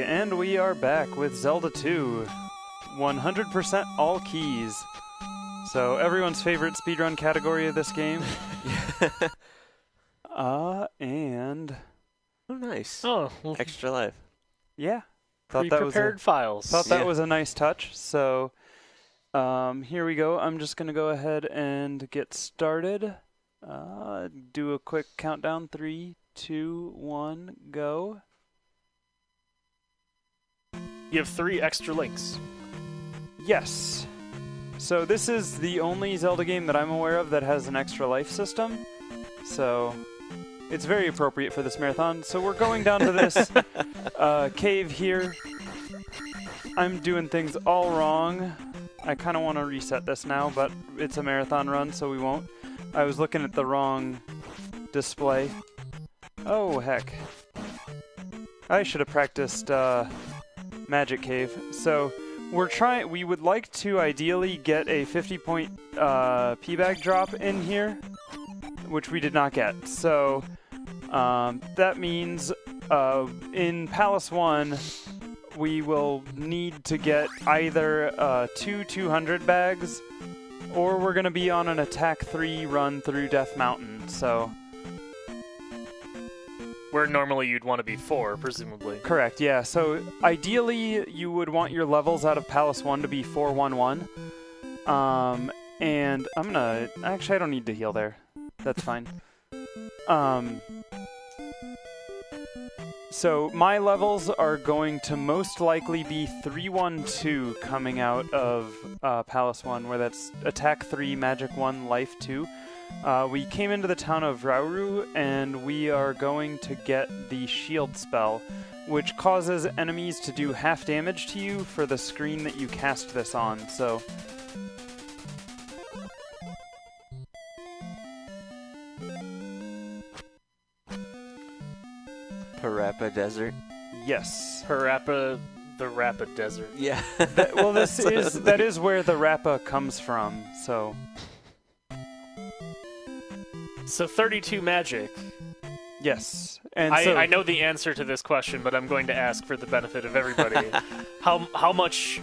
Hey, and we are back with Zelda 2. 100% all keys. So everyone's favorite speedrun category of this game. And... Oh, nice. Oh, Extra life. Yeah. Pre-prepared files. Thought that was a nice touch. So here we go. I'm just going to go ahead and get started. Do a quick countdown. 3, 2, 1, go. You have 3 extra links. Yes. So this is the only Zelda game that I'm aware of that has an extra life system. So it's very appropriate for this marathon. So we're going down to this cave here. I'm doing things all wrong. I kind of want to reset this now, but it's a marathon run, so we won't. I was looking at the wrong display. Oh, heck. I should have practiced Magic Cave. So we would like to ideally get a 50-point P-bag drop in here, which we did not get. So that means in Palace 1, we will need to get either 2 200 bags, or we're going to be on an Attack 3 run through Death Mountain. So where normally you'd want to be 4, presumably. Correct, yeah. So ideally, you would want your levels out of Palace 1 to be 4-1-1. And I'm going to... Actually, I don't need to heal there. That's fine. So my levels are going to most likely be 3-1-2 coming out of Palace 1, where that's Attack 3, Magic 1, Life 2. We came into the town of Rauru, and we are going to get the shield spell, which causes enemies to do half damage to you for the screen that you cast this on. So Parappa Desert. yes. Parappa, the Rapid Desert. Yeah. Well, that is where the Rappa comes from. So 32 magic. yes, and I know the answer to this question, but I'm going to ask for the benefit of everybody. How much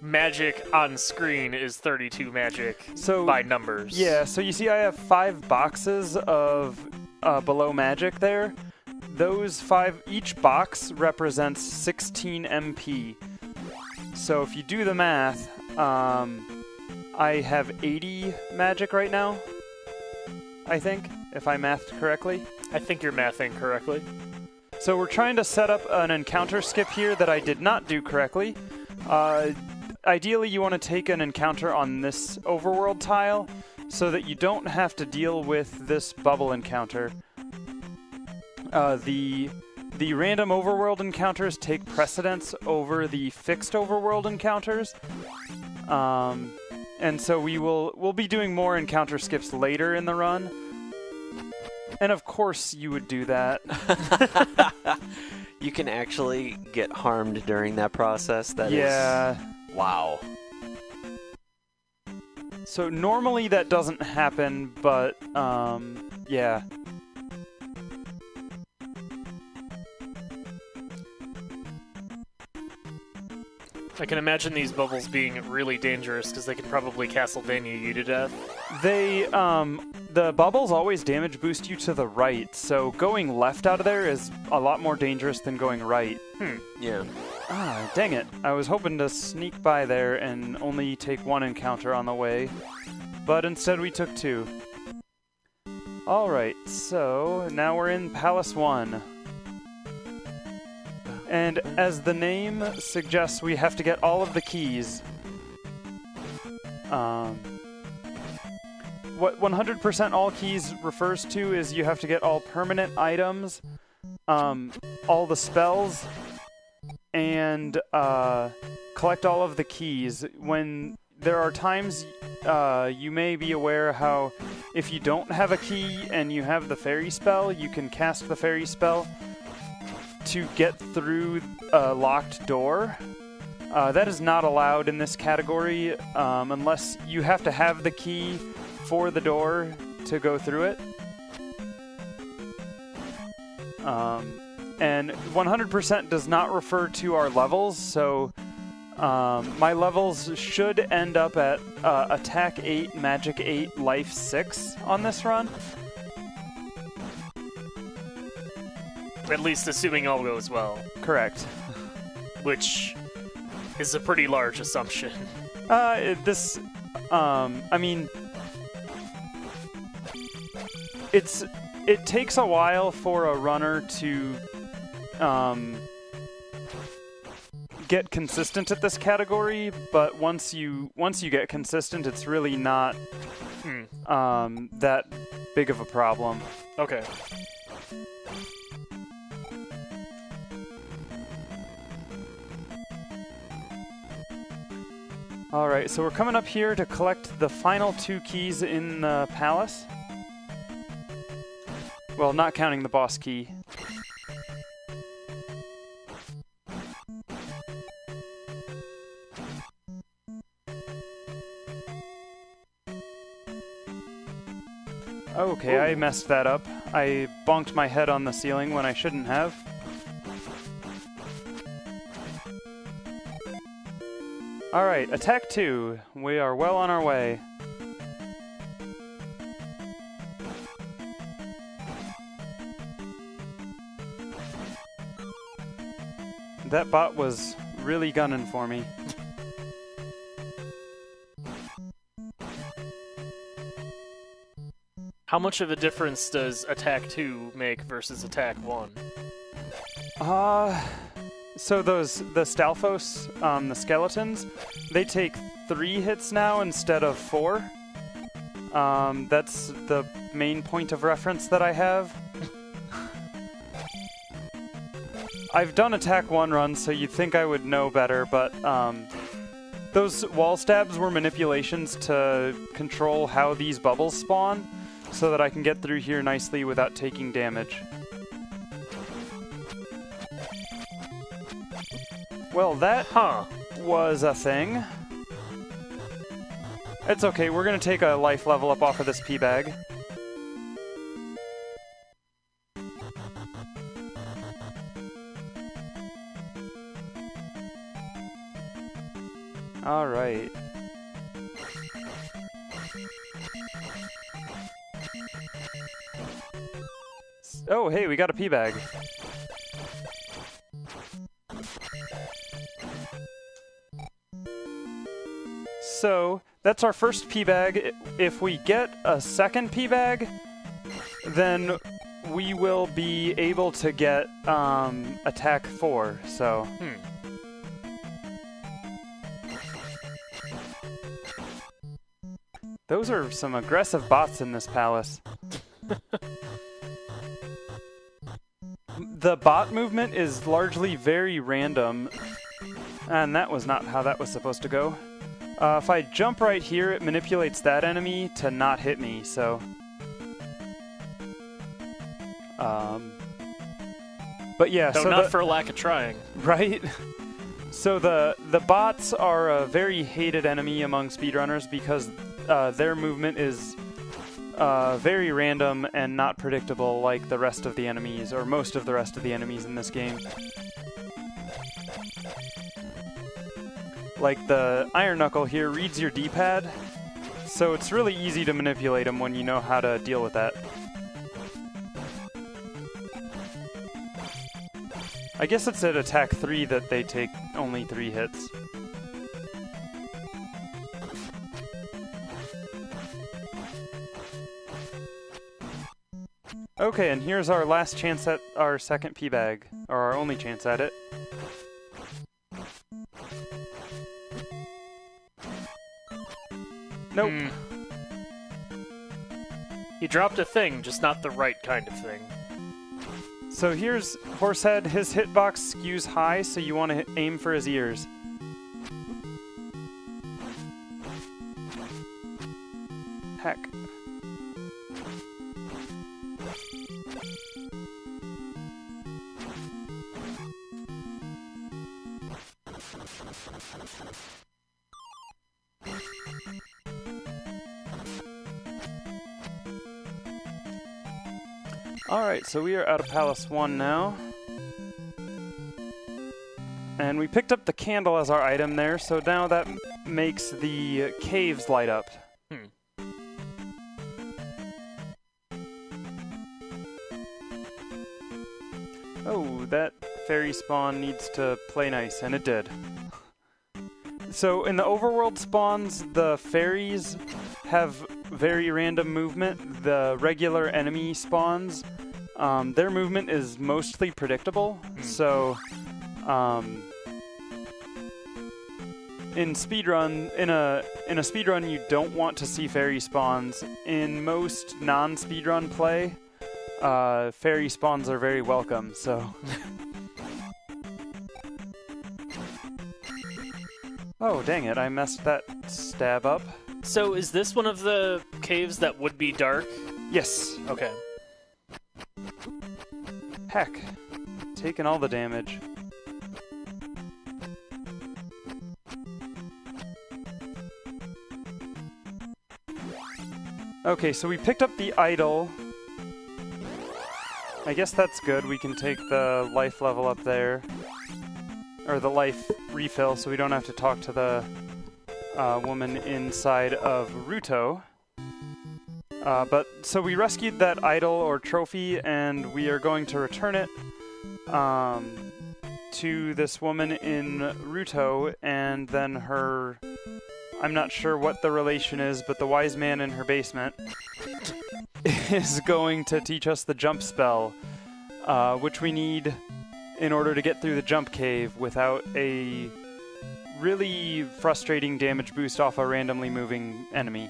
magic on screen is 32 magic by numbers? Yeah, so you see I have 5 boxes of below magic there. Those 5, each box represents 16 MP. So if you do the math, I have 80 magic right now, I think, if I mathed correctly. I think you're mathing correctly. So we're trying to set up an encounter skip here that I did not do correctly. Ideally, you want to take an encounter on this overworld tile so that you don't have to deal with this bubble encounter. The random overworld encounters take precedence over the fixed overworld encounters. And so we'll be doing more encounter skips later in the run. And of course you would do that. You can actually get harmed during that process. Yeah. Wow. So normally that doesn't happen, but yeah. I can imagine these bubbles being really dangerous because they can probably Castlevania you to death. The bubbles always damage boost you to the right, so going left out of there is a lot more dangerous than going right. Yeah. Ah, dang it. I was hoping to sneak by there and only take 1 encounter on the way, but instead we took 2. Alright, so now we're in Palace 1. And as the name suggests, we have to get all of the keys. What 100% all keys refers to is you have to get all permanent items, all the spells, and collect all of the keys. When there are times you may be aware how if you don't have a key and you have the fairy spell, you can cast the fairy spell to get through a locked door. That is not allowed in this category unless you have to have the key for the door to go through it. and 100% does not refer to our levels, so my levels should end up at Attack 8, Magic 8, Life 6 on this run. At least assuming all goes well. Correct. Which is a pretty large assumption. I mean, it takes a while for a runner to get consistent at this category, but once you get consistent, it's really not that big of a problem. Okay. Alright, so we're coming up here to collect the final 2 keys in the palace. Well, not counting the boss key. Okay, I messed that up. I bonked my head on the ceiling when I shouldn't have. Alright, attack 2. We are well on our way. That bot was really gunning for me. How much of a difference does attack 2 make versus attack 1? So the Stalfos, the skeletons, they take 3 hits now instead of 4. That's the main point of reference that I have. I've done attack 1 runs, so you'd think I would know better, but those wall stabs were manipulations to control how these bubbles spawn, so that I can get through here nicely without taking damage. Well, that was a thing. It's okay, we're gonna take a life level up off of this pea bag. Alright. Oh, hey, we got a pea bag. So, that's our first pea bag. If we get a second pea bag, then we will be able to get attack 4, so... Those are some aggressive bots in this palace. The bot movement is largely very random, and that was not how that was supposed to go. If I jump right here, it manipulates that enemy to not hit me, so... But yeah, so not for lack of trying. Right? So the bots are a very hated enemy among speedrunners because their movement is very random and not predictable like the rest of the enemies, or most of the rest of the enemies in this game. Like the Iron Knuckle here reads your D-pad, so it's really easy to manipulate him when you know how to deal with that. I guess it's at attack 3 that they take only 3 hits. Okay, and here's our last chance at our second pea bag, or our only chance at it. Nope. He dropped a thing, just not the right kind of thing. So here's Horsehead. His hitbox skews high, so you want to aim for his ears. Heck. Alright, so we are out of Palace 1 now. And we picked up the candle as our item there, so now that makes the caves light up. Oh, that fairy spawn needs to play nice, and it did. So in the overworld spawns, the fairies have very random movement. The regular enemy spawns, their movement is mostly predictable. So in a speedrun, you don't want to see fairy spawns. In most non-speedrun play, fairy spawns are very welcome. So. Oh, dang it, I messed that stab up. So is this one of the caves that would be dark? Yes. Okay. Heck. Taking all the damage. Okay, so we picked up the idol. I guess that's good. We can take the life level up there. Or the life refill, so we don't have to talk to the woman inside of Ruto. So we rescued that idol or trophy, and we are going to return it to this woman in Ruto, and then her... I'm not sure what the relation is, but the wise man in her basement is going to teach us the jump spell, which we need in order to get through the jump cave without a really frustrating damage boost off a randomly moving enemy.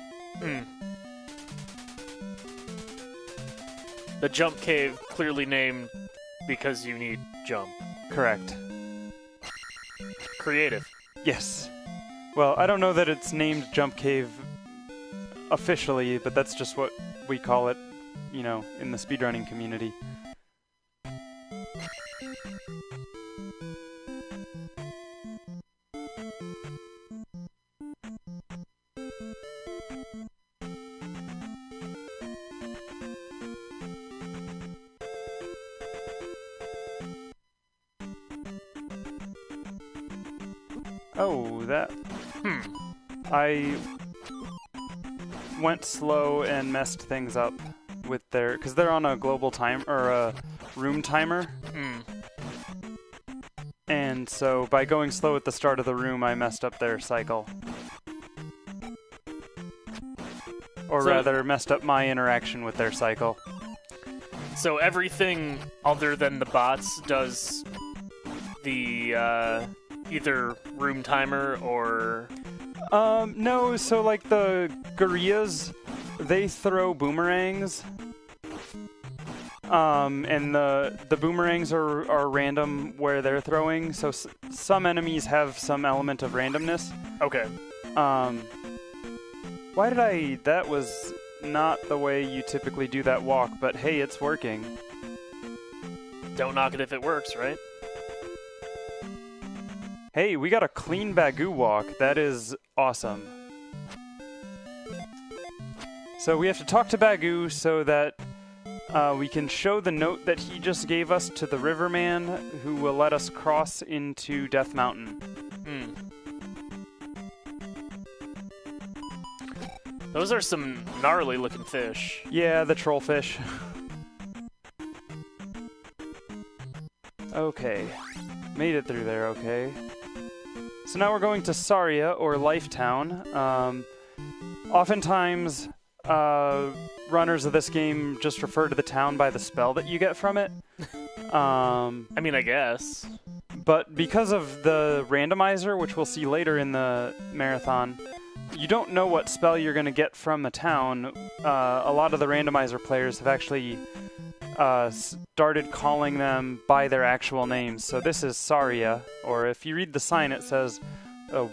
The jump cave clearly named because you need jump. Correct. Creative. Yes. Well, I don't know that it's named jump cave officially, but that's just what we call it, you know, in the speedrunning community. Oh, that... I went slow and messed things up with their... Because they're on a global time, or a room timer. And so by going slow at the start of the room, I messed up their cycle. Or rather, messed up my interaction with their cycle. So everything other than the bots does the either room timer or... No, so like the gorillas, they throw boomerangs. And the boomerangs are random where they're throwing, so some enemies have some element of randomness. Okay. Why did I... That was not the way you typically do that walk, but hey, it's working. Don't knock it if it works, right? Hey, we got a clean Bagoo walk. That is awesome. So we have to talk to Bagoo so that we can show the note that he just gave us to the Riverman, who will let us cross into Death Mountain. Those are some gnarly looking fish. Yeah, the trollfish. Okay. Made it through there, okay. So now we're going to Saria, or Life Town. Oftentimes, runners of this game just refer to the town by the spell that you get from it. I mean, I guess. But because of the randomizer, which we'll see later in the marathon, you don't know what spell you're going to get from a town. A lot of the randomizer players have actually started calling them by their actual names. So this is Saria, or if you read the sign, it says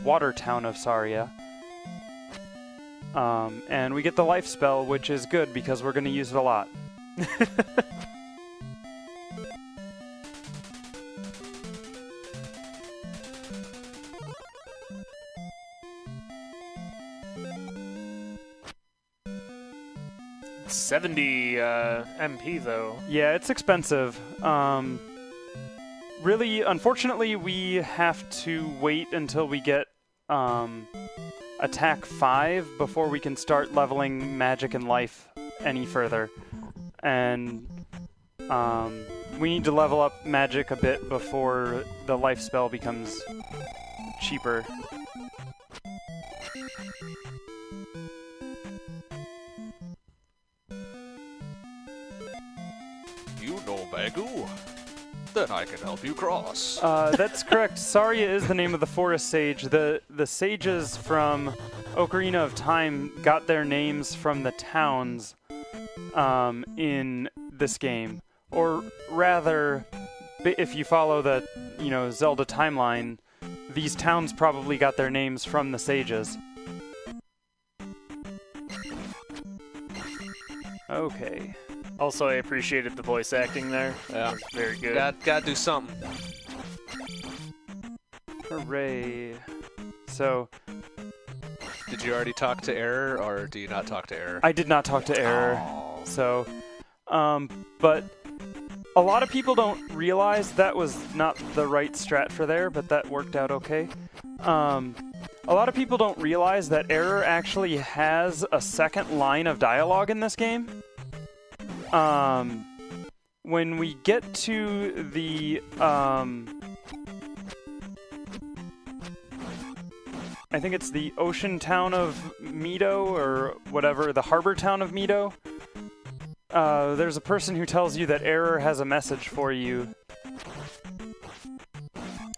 Water Town of Saria. And we get the life spell, which is good because we're going to use it a lot. $70 MP though. Yeah, it's expensive. really, unfortunately, we have to wait until we get attack 5 before we can start leveling magic and life any further. And we need to level up magic a bit before the life spell becomes cheaper. You know Bagu? Then I can help you cross. That's correct. Saria is the name of the forest sage. The sages from Ocarina of Time got their names from the towns in this game. Or rather, if you follow the, Zelda timeline, these towns probably got their names from the sages. Okay. Also, I appreciated the voice acting there. Yeah. It was very good. Gotta do something. Hooray. So, Did you already talk to Error, or do you not talk to Error? I did not talk to Error. Oh. So, but a lot of people don't realize that was not the right strat for there, but that worked out okay. A lot of people don't realize that Error actually has a second line of dialogue in this game. When we get to the, I think it's the ocean town of Mido, or whatever, the harbor town of Mido, there's a person who tells you that Error has a message for you.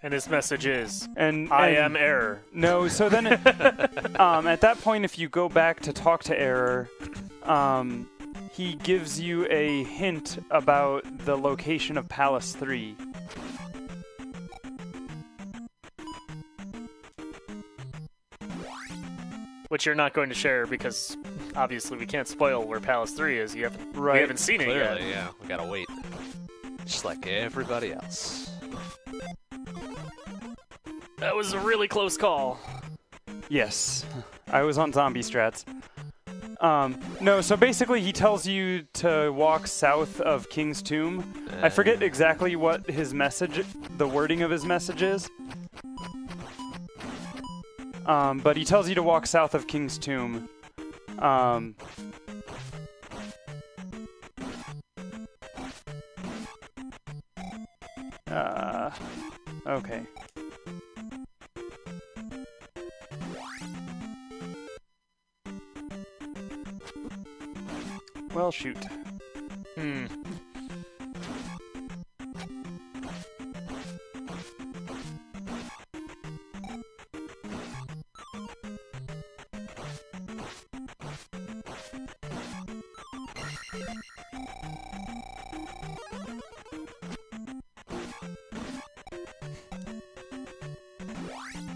And his message is, I am Error. No, so then, at that point, if you go back to talk to Error, he gives you a hint about the location of Palace 3. Which you're not going to share because obviously we can't spoil where Palace 3 is. We haven't seen it yet. Clearly, yeah. We gotta wait. Just like everybody else. That was a really close call. Yes, I was on zombie strats. No, so basically he tells you to walk south of King's Tomb. I forget exactly what his message, the wording of his message is. But he tells you to walk south of King's Tomb. Okay. Well, shoot.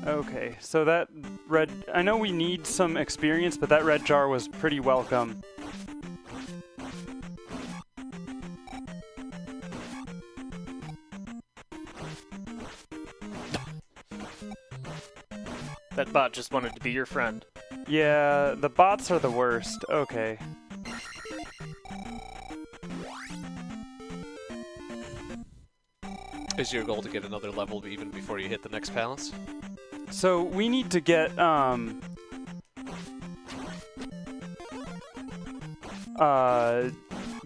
Okay, so that red... I know we need some experience, but that red jar was pretty welcome. That bot just wanted to be your friend. Yeah, the bots are the worst. Okay. Is your goal to get another level even before you hit the next palace? So we need to get,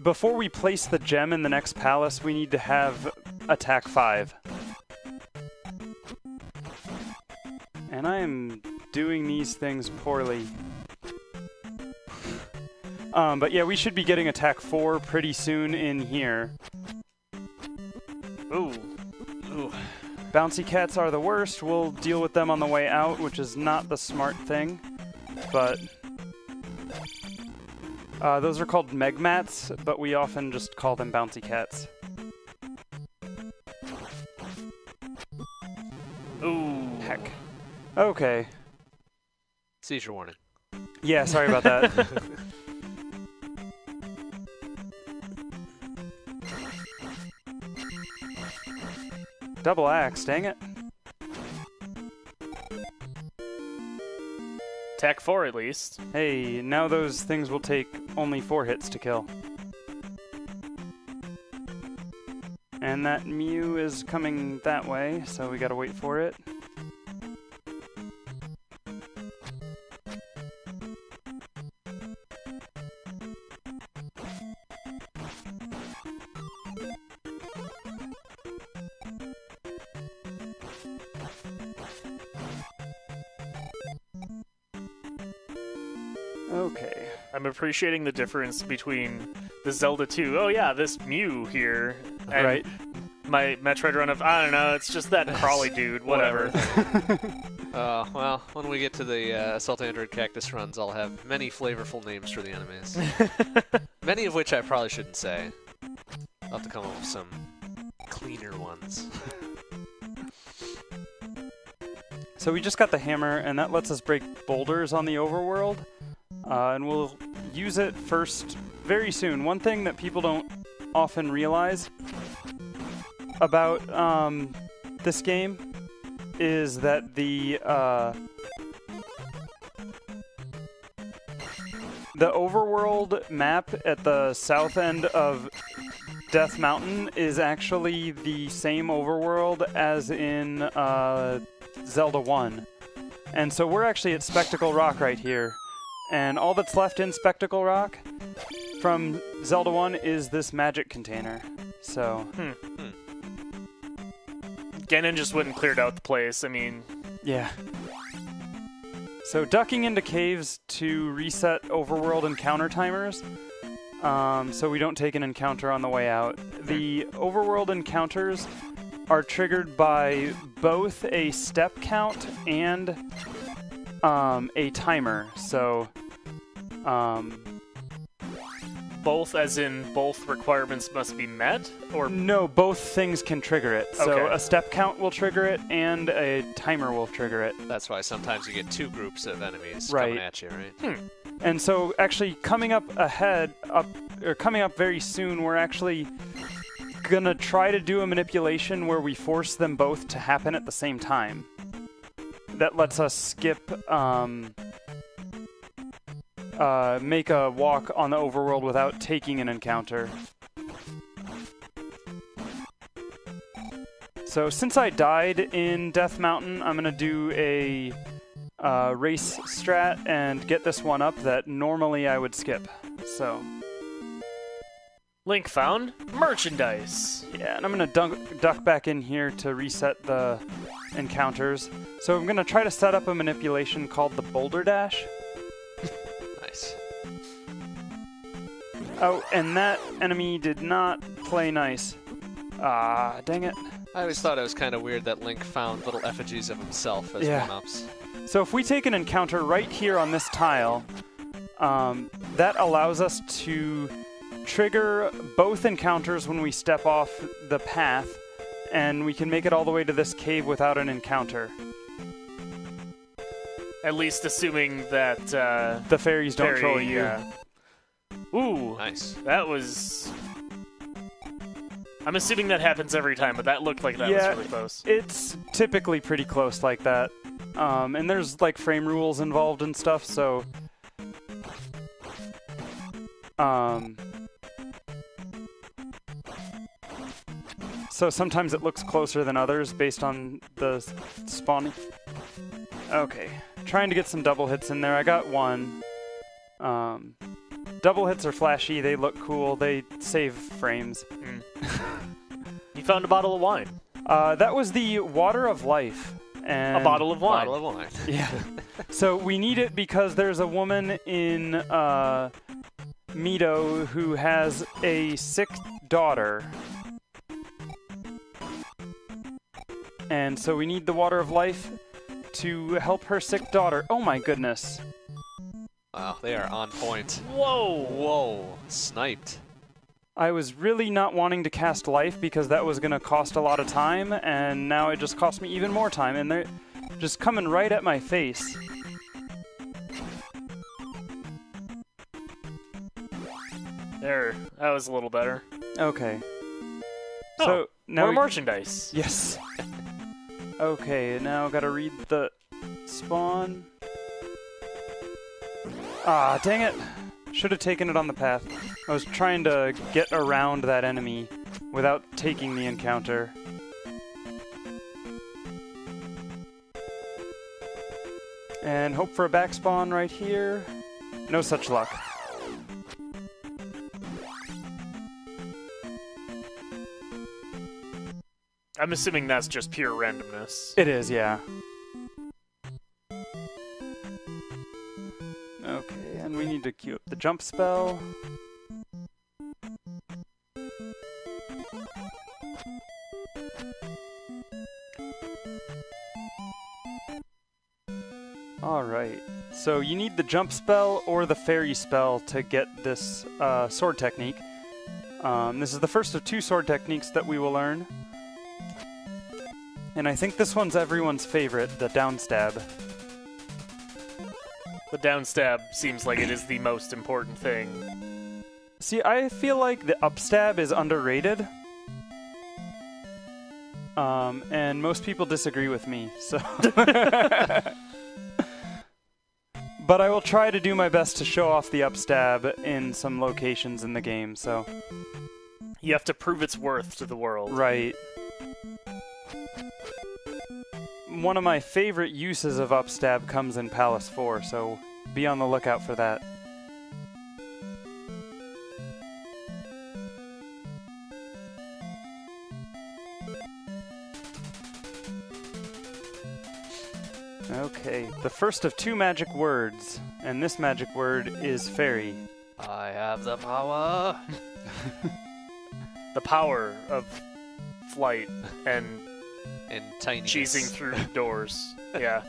before we place the gem in the next palace, we need to have attack 5. And I am doing these things poorly. But yeah, we should be getting attack 4 pretty soon in here. Ooh. Ooh. Bouncy cats are the worst. We'll deal with them on the way out, which is not the smart thing. But those are called megmats, but we often just call them bouncy cats. Ooh. Heck. Okay. Seizure warning. Yeah, sorry about that. Double axe, dang it. Attack 4 at least. Hey, now those things will take only 4 hits to kill. And And that Mew is coming that way, so we gotta wait for it. Okay. I'm appreciating the difference between the Zelda 2. Oh yeah, this Mew here. And Right. my Metroid run of, I don't know, it's just that crawly dude, whatever. Well, when we get to the Assault Android Cactus runs, I'll have many flavorful names for the enemies. Many of which I probably shouldn't say. I'll have to come up with some cleaner ones. So we just got the hammer, and that lets us break boulders on the overworld. And we'll use it first very soon. One thing that people don't often realize about this game is that the overworld map at the south end of Death Mountain is actually the same overworld as in Zelda 1. And so we're actually at Spectacle Rock right here. And all that's left in Spectacle Rock from Zelda 1 is this magic container. So... Ganon just went and cleared out the place. I mean... Yeah. So ducking into caves to reset overworld encounter timers, so we don't take an encounter on the way out. The overworld encounters are triggered by both a step count and a timer. So Both as in both requirements must be met? Or no, both things can trigger it. So Okay. a step count will trigger it and a timer will trigger it. That's why sometimes you get two groups of enemies Right. coming at you, right? And so actually coming up very soon, we're actually gonna try to do a manipulation where we force them both to happen at the same time. That lets us skip, make a walk on the overworld without taking an encounter. So since I died in Death Mountain, I'm gonna do a race strat and get this one up that normally I would skip. So Link found merchandise. yeah, and I'm gonna duck back in here to reset the encounters. So I'm gonna try to set up a manipulation called the Boulder Dash. Nice. Oh, and that enemy did not play nice. Ah, dang it. I always thought it was kind of weird that Link found little effigies of himself as Yeah. one-ups. So if we take an encounter right here on this tile, that allows us to trigger both encounters when we step off the path, and we can make it all the way to this cave without an encounter. At least assuming that The fairies don't fairy, troll you. yeah. Ooh, Nice. that was... I'm assuming that happens every time, but that looked like that Yeah. was really close. It's typically pretty close like that. And there's like frame rules involved and stuff, so... So sometimes it looks closer than others based on the spawning. Okay, trying to get some double hits in there. I got one. Double hits are flashy, they look cool, they save frames. You found a bottle of wine. That was the Water of Life. And A bottle of wine. Bottle of wine. Yeah. So we need it because there's a woman in Mido who has a sick daughter. And so we need the Water of Life to help her sick daughter. Oh my goodness. Wow, they are on point. Whoa! Whoa, sniped. I was really not wanting to cast life because that was going to cost a lot of time, and now it just cost me even more time, and they're just coming right at my face. There, that was a little better. Okay. Oh, So now more we- merchandise. Yes. Okay, now gotta read the spawn. Ah, dang it. Should have taken it on the path. I was trying to get around that enemy without taking the encounter. And hope for a back spawn right here. No such luck. I'm assuming that's just pure randomness. It is, yeah. Okay, and we need to queue up the jump spell. Alright, so you need the jump spell or the fairy spell to get this sword technique. This is the first of 2 sword techniques that we will learn. And I think this one's everyone's favorite, the downstab. The downstab seems like it is the most important thing. See, I feel like the upstab is underrated. And most people disagree with me, so... But I will try to do my best to show off the upstab in some locations in the game, so... You have to prove its worth to the world. Right. One of my favorite uses of upstab comes in Palace 4, so be on the lookout for that. Okay, the first of 2 magic words, and this magic word is fairy. I have the power. The power of flight and tiny cheesing through doors. Yeah.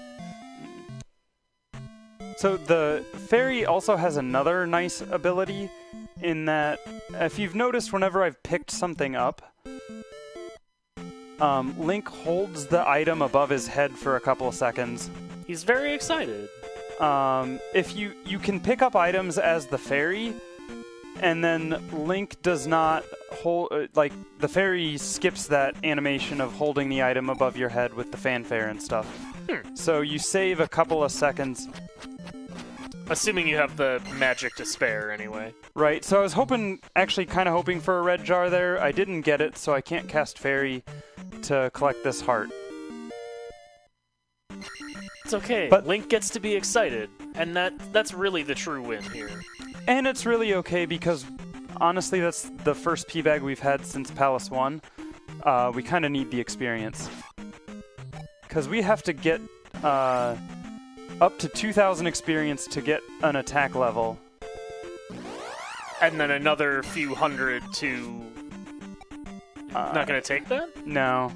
So the fairy also has another nice ability in that, if you've noticed, whenever I've picked something up, Link holds the item above his head for a couple of seconds. He's very excited. If you can pick up items as the fairy, and then Link does not hold, like, the fairy skips that animation of holding the item above your head with the fanfare and stuff. So you save a couple of seconds. Assuming you have the magic to spare, anyway. Right, so I was actually kind of hoping for a red jar there. I didn't get it, so I can't cast fairy to collect this heart. It's okay. But Link gets to be excited, and that's really the true win here. And it's really okay because, honestly, that's the first P-Bag we've had since Palace 1. We kind of need the experience. Because we have to get up to 2,000 experience to get an attack level. And then another few hundred to... Not gonna take that? No.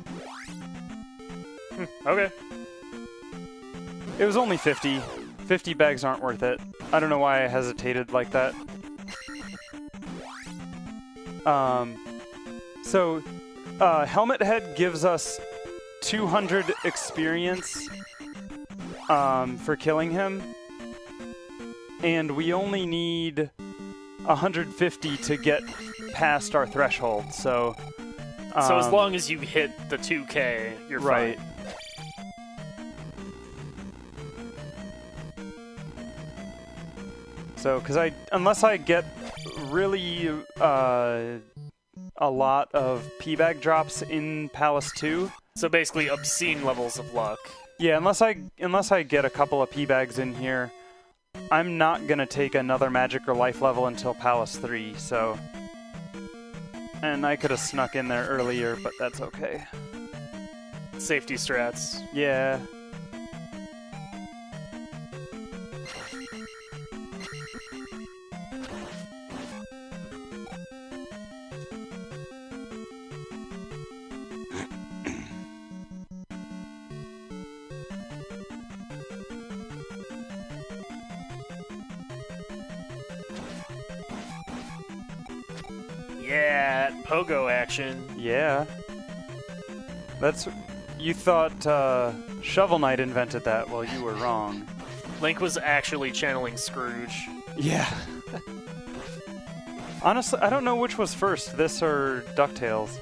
Okay. It was only 50. 50 bags aren't worth it. I don't know why I hesitated like that. So, Helmet Head gives us 200 experience for killing him. And we only need 150 to get past our threshold, so... So as long as you hit the 2K, you're right. fine. So, because unless I get really a lot of P-Bag drops in Palace 2. So basically obscene levels of luck. Yeah, unless I get a couple of P-Bags in here, I'm not gonna take another magic or life level until Palace 3, so... And I could have snuck in there earlier, but that's okay. Safety strats. Yeah. Yeah, pogo action. Yeah. That's... You thought Shovel Knight invented that. Well, you were wrong. Link was actually channeling Scrooge. Yeah. Honestly, I don't know which was first, this or DuckTales.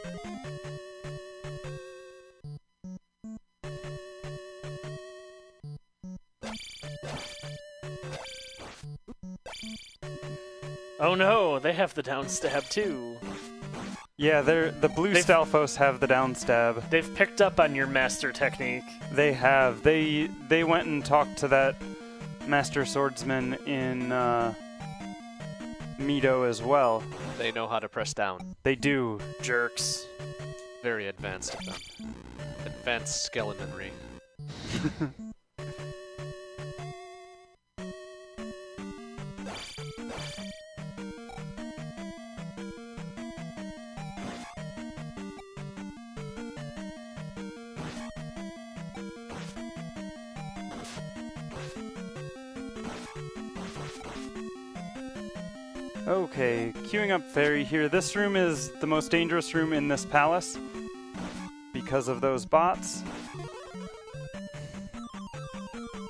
Oh no, they have the downstab too. Yeah, the blue Stalfos have the down stab. They've picked up on your master technique. They have. They went and talked to that master swordsman in Mido as well. They know how to press down. They do. Jerks. Very advanced of them. Advanced skeletonry. Okay, queuing up fairy here. This room is the most dangerous room in this palace because of those bots.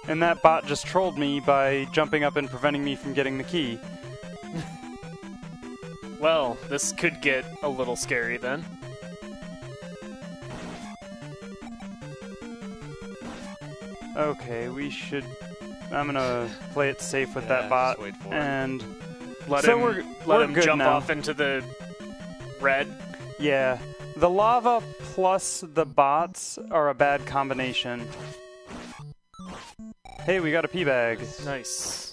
And that bot just trolled me by jumping up and preventing me from getting the key. Well, this could get a little scary then. Okay, we should... I'm gonna play it safe with that just bot. wait for it. And Let so him we're good jump now. off into the red. Yeah, the lava plus the bots are a bad combination. Hey, we got a pea bag. Nice.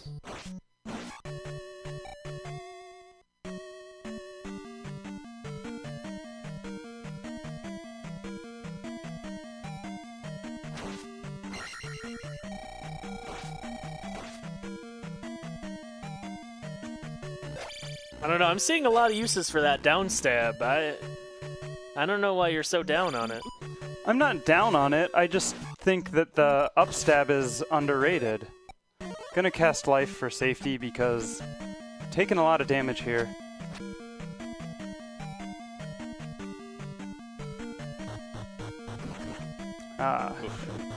I don't know, I'm seeing a lot of uses for that down stab. I don't know why you're so down on it. I'm not down on it, I just think that the up stab is underrated. Gonna cast life for safety because taking a lot of damage here.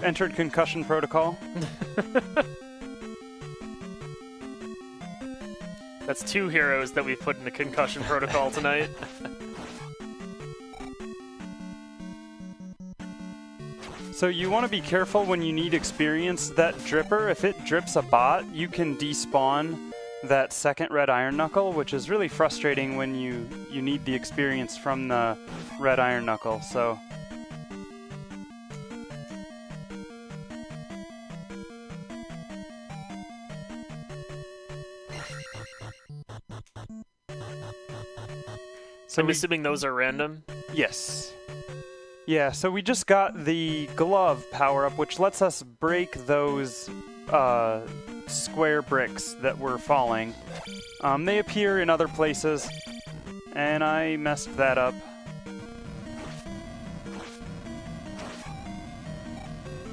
Entered concussion protocol. That's 2 heroes that we've put in the concussion protocol tonight. So you want to be careful when you need experience. That dripper, if it drips a bot, you can despawn that second red iron knuckle, which is really frustrating when you need the experience from the red iron knuckle. So I'm assuming those are random? Yes. Yeah, so we just got the glove power-up, which lets us break those square bricks that were falling. They appear in other places, and I messed that up.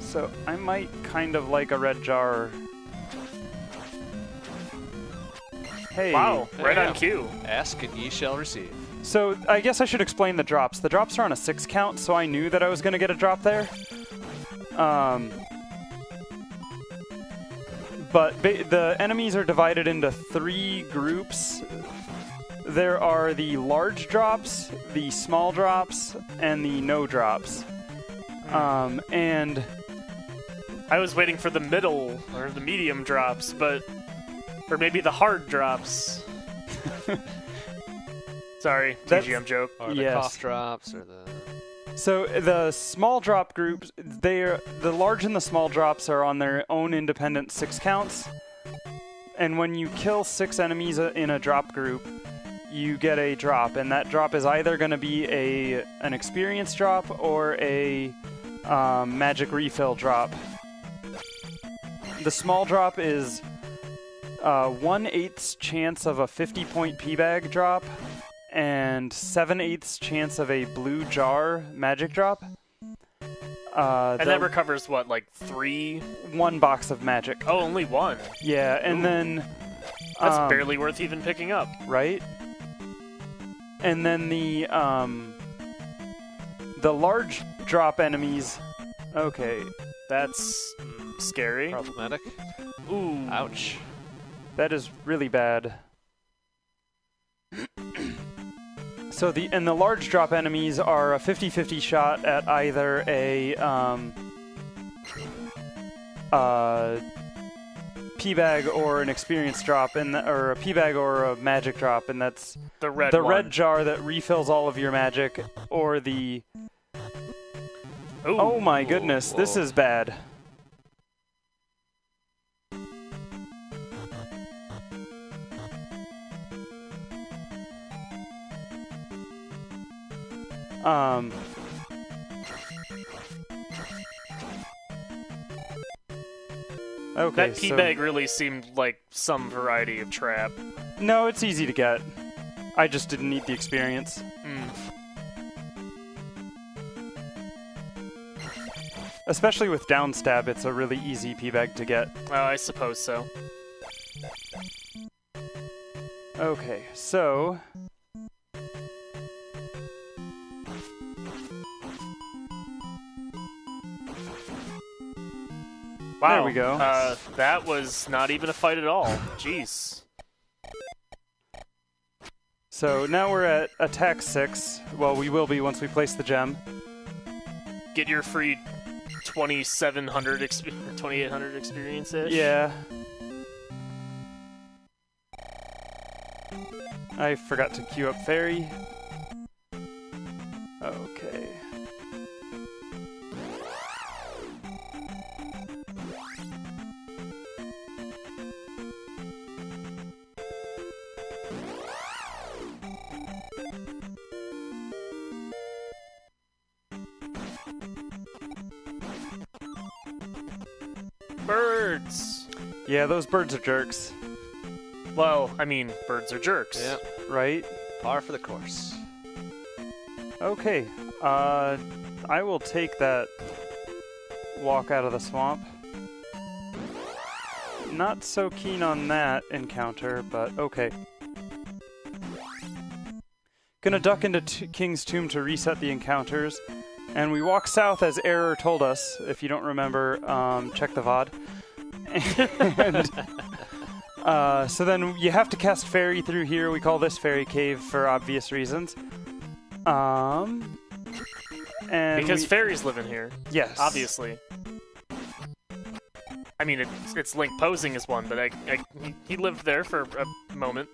So I might kind of like a red jar. Hey. Wow, right Yeah. on cue. Ask and ye shall receive. So I guess I should explain the drops. The drops are on a 6 count, so I knew that I was going to get a drop there. But the enemies are divided into 3 groups. There are the large drops, the small drops, and the no drops. And I was waiting for the middle or the medium drops, or maybe the hard drops. Sorry, TGM joke. Or the Yes. cough drops, or the... so the small drop groups, the large and the small drops are on their own independent 6 counts. And when you kill 6 enemies in a drop group, you get a drop, and that drop is either going to be an experience drop or a magic refill drop. The small drop is 1/8 chance of a 50-point P-bag drop, and 7/8 chance of a blue jar magic drop. And that recovers what, like 3? 1 box of magic. Oh, only 1. Yeah, and then That's barely worth even picking up. right. And then the large drop enemies. Okay, That's scary. Problematic. Ooh. Ouch. that is really bad. So the large drop enemies are a 50-50 shot at either P-bag or an experience drop, or a P-bag or a magic drop, and that's The red the one. red jar that refills all of your magic, or the... Ooh. Oh my goodness, this is bad. Okay, That P-bag really seemed like some variety of trap. No, it's easy to get. I just didn't need the experience. Especially with down stab, it's a really easy P-bag to get. I suppose so. Okay, so... Wow. There we go. That was not even a fight at all. Jeez. So now we're at attack 6. Well, we will be once we place the gem. Get your free 2,800 experience-ish? Yeah. I forgot to queue up fairy. Okay. Birds! Yeah, those birds are jerks, Well, I mean, birds are jerks. Yeah, right? par for the course. Okay, I will take that walk out of the swamp. Not so keen on that encounter, but okay. Gonna duck into King's Tomb to reset the encounters, and we walk south as Error told us. If you don't remember, check the VOD. And so then you have to cast Fairy through here. We call this Fairy Cave for obvious reasons. And Because fairies live in here, yes, obviously. I mean, it's Link posing as one, but he lived there for a moment.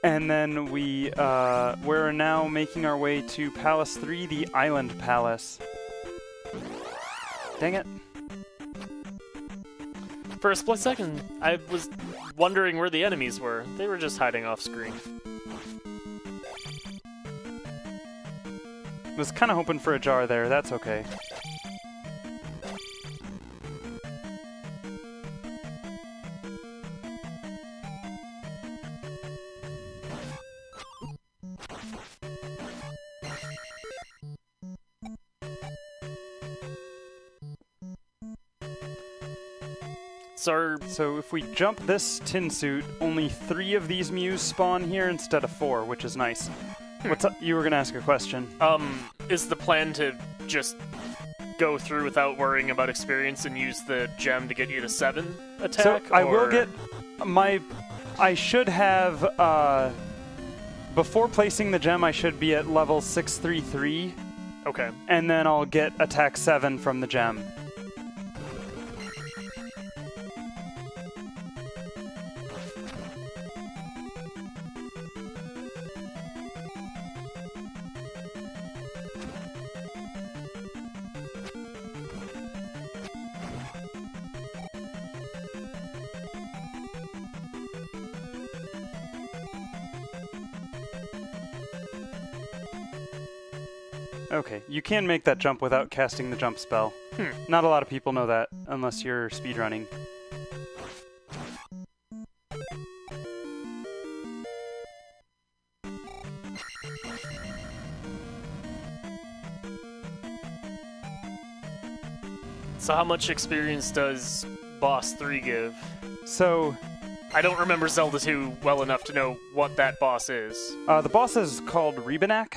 And then we're now making our way to Palace 3, the Island Palace. Dang it. For a split second, I was wondering where the enemies were. They were just hiding off screen. Was kind of hoping for a jar there. That's okay. So if we jump this tin suit, only 3 of these Mews spawn here instead of 4, which is nice. What's up? You were gonna ask a question. Is the plan to just go through without worrying about experience and use the gem to get you to 7 attack? So I will get my... I should have... before placing the gem, I should be at level 633. Okay. And then I'll get attack 7 from the gem. Okay, you can make that jump without casting the jump spell. Not a lot of people know that, unless you're speedrunning. So how much experience does Boss 3 give? So... I don't remember Zelda 2 well enough to know what that boss is. the boss is called Rebanak.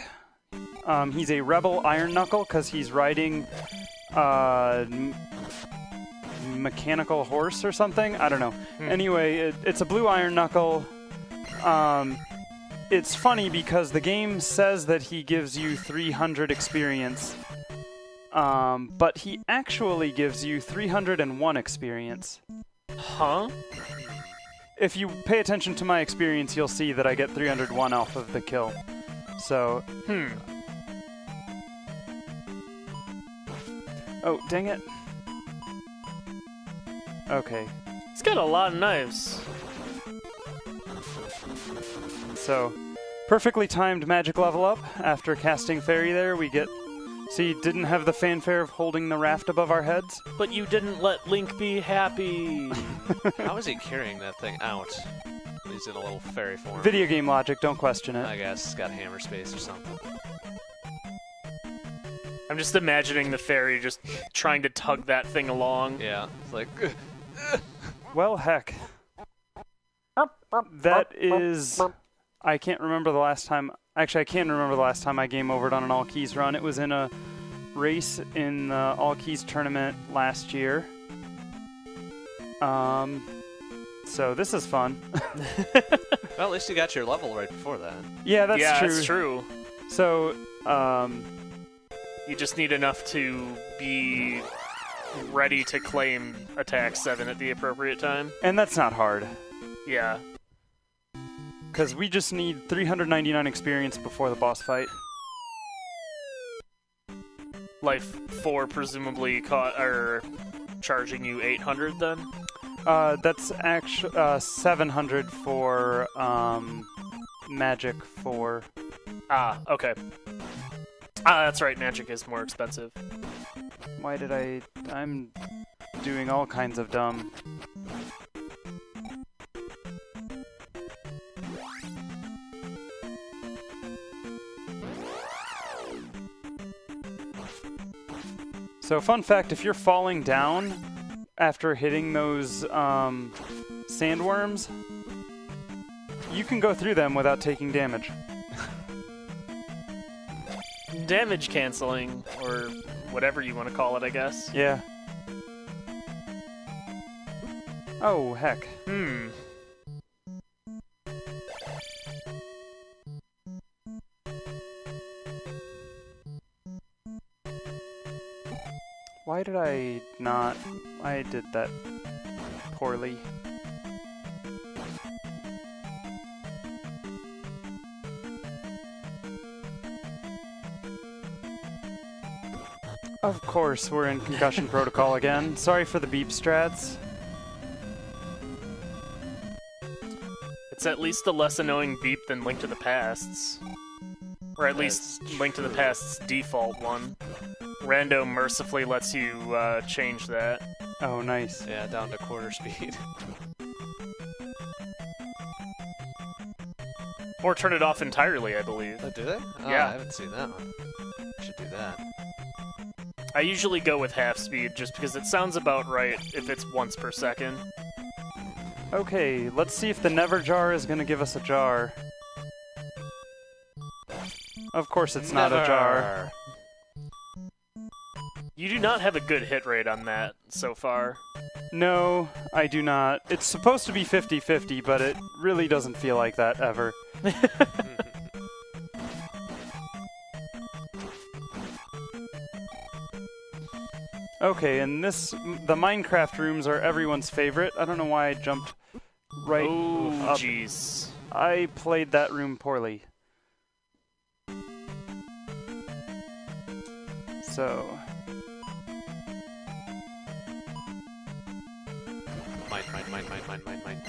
He's a rebel Iron Knuckle because he's riding mechanical horse or something. I don't know. Anyway, it's a blue Iron Knuckle. It's funny because the game says that he gives you 300 experience, but he actually gives you 301 experience. Huh? If you pay attention to my experience, you'll see that I get 301 off of the kill. So... Oh, dang it. Okay. He's got a lot of knives. So, perfectly timed magic level up. After casting Fairy there, we get... See, didn't have the fanfare of holding the raft above our heads. But you didn't let Link be happy. How is he carrying that thing out? He's in a little fairy form. Video game logic, don't question it. I guess it's got hammer space or something. I'm just imagining the fairy just trying to tug that thing along. Yeah, it's like... Well, heck. That is... I can't remember the last time... Actually, I can remember the last time I game overed on an all keys run. It was in a race in the all keys tournament last year. So this is fun. Well, at least you got your level right before that. Yeah, that's true. Yeah, that's true. So, you just need enough to be ready to claim attack 7 at the appropriate time. and that's not hard. Yeah. Because we just need 399 experience before the boss fight. Life 4 presumably caught or charging you 800 then? That's actually 700 for magic 4. Ah, okay. Ah, that's right, magic is more expensive. Why did I'm doing all kinds of dumb. So fun fact, if you're falling down after hitting those sandworms, you can go through them without taking damage. Damage canceling, or whatever you want to call it, I guess. Yeah. Oh, heck. Why did I not... I did that poorly. Of course, we're in concussion protocol again. Sorry for the beep strats. It's at least a less annoying beep than Link to the Past's. Or at least Link to the Past's default one. Rando mercifully lets you change that. Oh, nice. Yeah, down to quarter speed. Or turn it off entirely, I believe. Oh, do they? Oh, Yeah. I haven't seen that one. Should do that. I usually go with half speed just because it sounds about right if it's once per second. Okay, let's see if the Never Jar is going to give us a jar. Of course it's not a jar. You do not have a good hit rate on that so far. No, I do not. It's supposed to be 50-50, but it really doesn't feel like that ever. Okay, and the Minecraft rooms are everyone's favorite. I don't know why I jumped right Oh, up. jeez. I played that room poorly. So... Mine.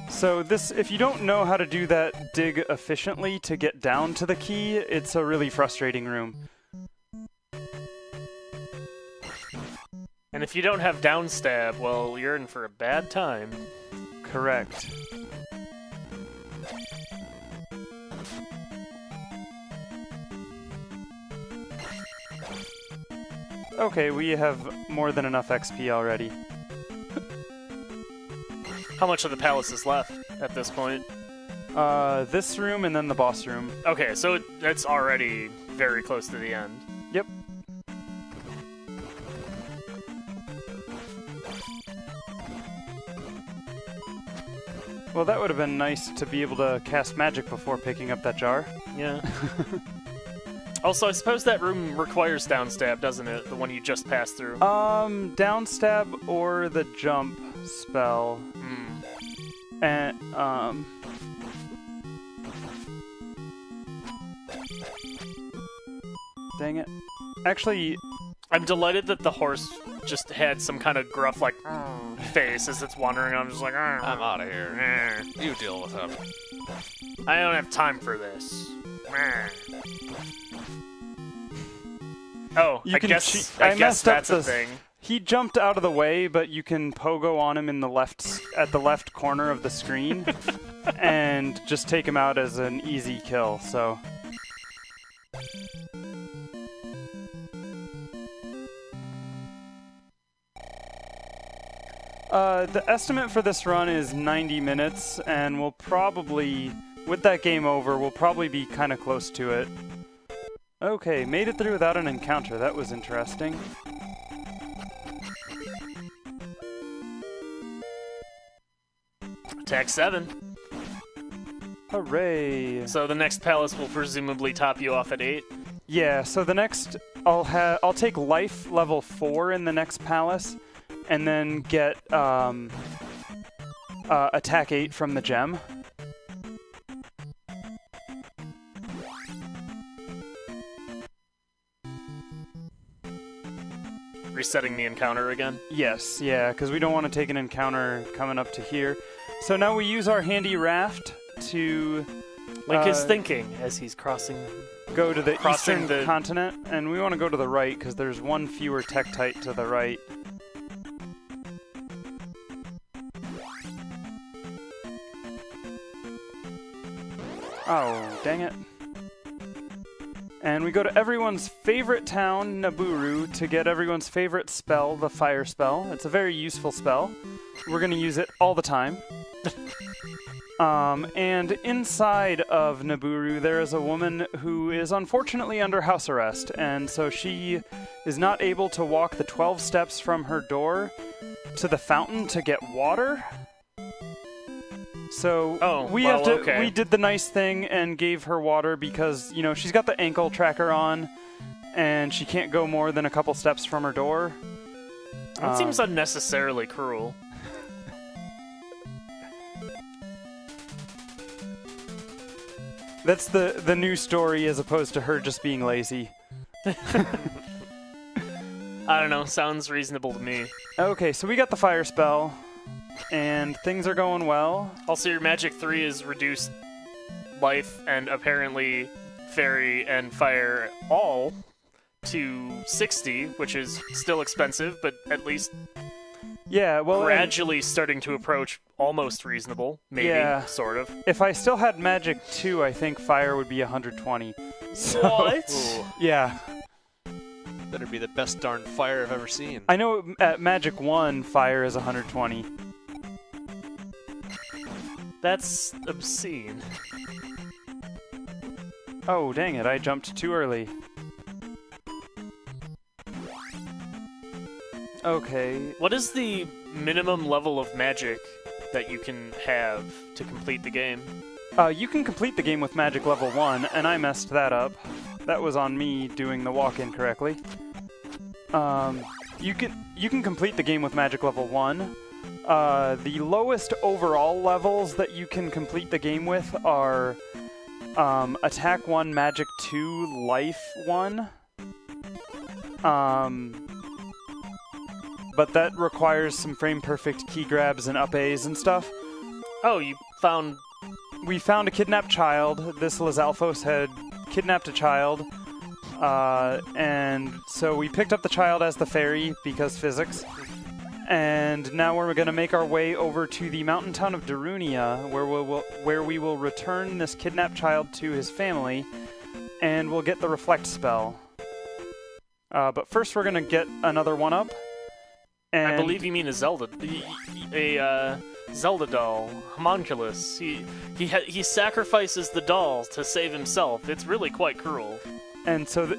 So this, if you don't know how to do that dig efficiently to get down to the key, it's a really frustrating room. And if you don't have down stab, well, you're in for a bad time. Correct. Okay, we have more than enough XP already. How much of the palace is left at this point? This room and then the boss room. Okay, so it's already very close to the end. Yep. Well, that would have been nice to be able to cast magic before picking up that jar. Yeah. Also, I suppose that room requires downstab, doesn't it? The one you just passed through. Downstab or the jump spell. And, dang it. Actually, I'm delighted that the horse just had some kind of gruff, like, face as it's wandering around, just like, I'm out of here. You deal with him. I don't have time for this. Oh, You I can guess I I guess messed up that's a the- thing. he jumped out of the way, but you can pogo on him in the at the left corner of the screen and just take him out as an easy kill, so. The estimate for this run is 90 minutes, and we'll probably, with that game over, we'll probably be kind of close to it. Okay, made it through without an encounter. That was interesting. Attack 7. Hooray! So the next palace will presumably top you off at 8. Yeah, so the next, I'll take life level 4 in the next palace, and then get attack 8 from the gem. Resetting the encounter again. Yes, yeah, because we don't want to take an encounter coming up to here. So now we use our handy raft to Link is thinking as he's crossing. go to the Crossing eastern the- continent, and we want to go to the right because there's one fewer Tektite to the right. Oh, dang it. And we go to everyone's favorite town, Naburu, to get everyone's favorite spell, the fire spell. It's a very useful spell. We're going to use it all the time. And inside of Naburu, there is a woman who is unfortunately under house arrest, and so she is not able to walk the 12 steps from her door to the fountain to get water. So we did the nice thing and gave her water because, you know, she's got the ankle tracker on, and she can't go more than a couple steps from her door. That seems unnecessarily cruel. That's the new story as opposed to her just being lazy. I don't know, sounds reasonable to me. Okay, so we got the fire spell, and things are going well. Also, your magic 3 is reduced life and apparently fairy and fire all to 60, which is still expensive, but at least Yeah, well, gradually starting to approach almost reasonable, maybe, Yeah. sort of. if I still had magic 2, I think fire would be 120. So, What? Ooh, yeah. better be the best darn fire I've ever seen. I know at magic 1, fire is 120. That's obscene. Oh, dang it, I jumped too early. Okay. What is the minimum level of magic that you can have to complete the game? You can complete the game with magic level 1, and I messed that up. That was on me doing the walk-in correctly. You can complete the game with magic level 1. The lowest overall levels that you can complete the game with are attack 1, magic 2, life 1. But that requires some frame-perfect key grabs and up A's and stuff. Oh, you found... We found a kidnapped child. This Lizalfos had kidnapped a child. And so we picked up the child as the fairy, because physics. And now we're going to make our way over to the mountain town of Darunia, where we will return this kidnapped child to his family, and we'll get the Reflect spell. But first we're going to get another one-up. I believe you mean a Zelda. A Zelda doll, homunculus. He sacrifices the doll to save himself. It's really quite cruel. And so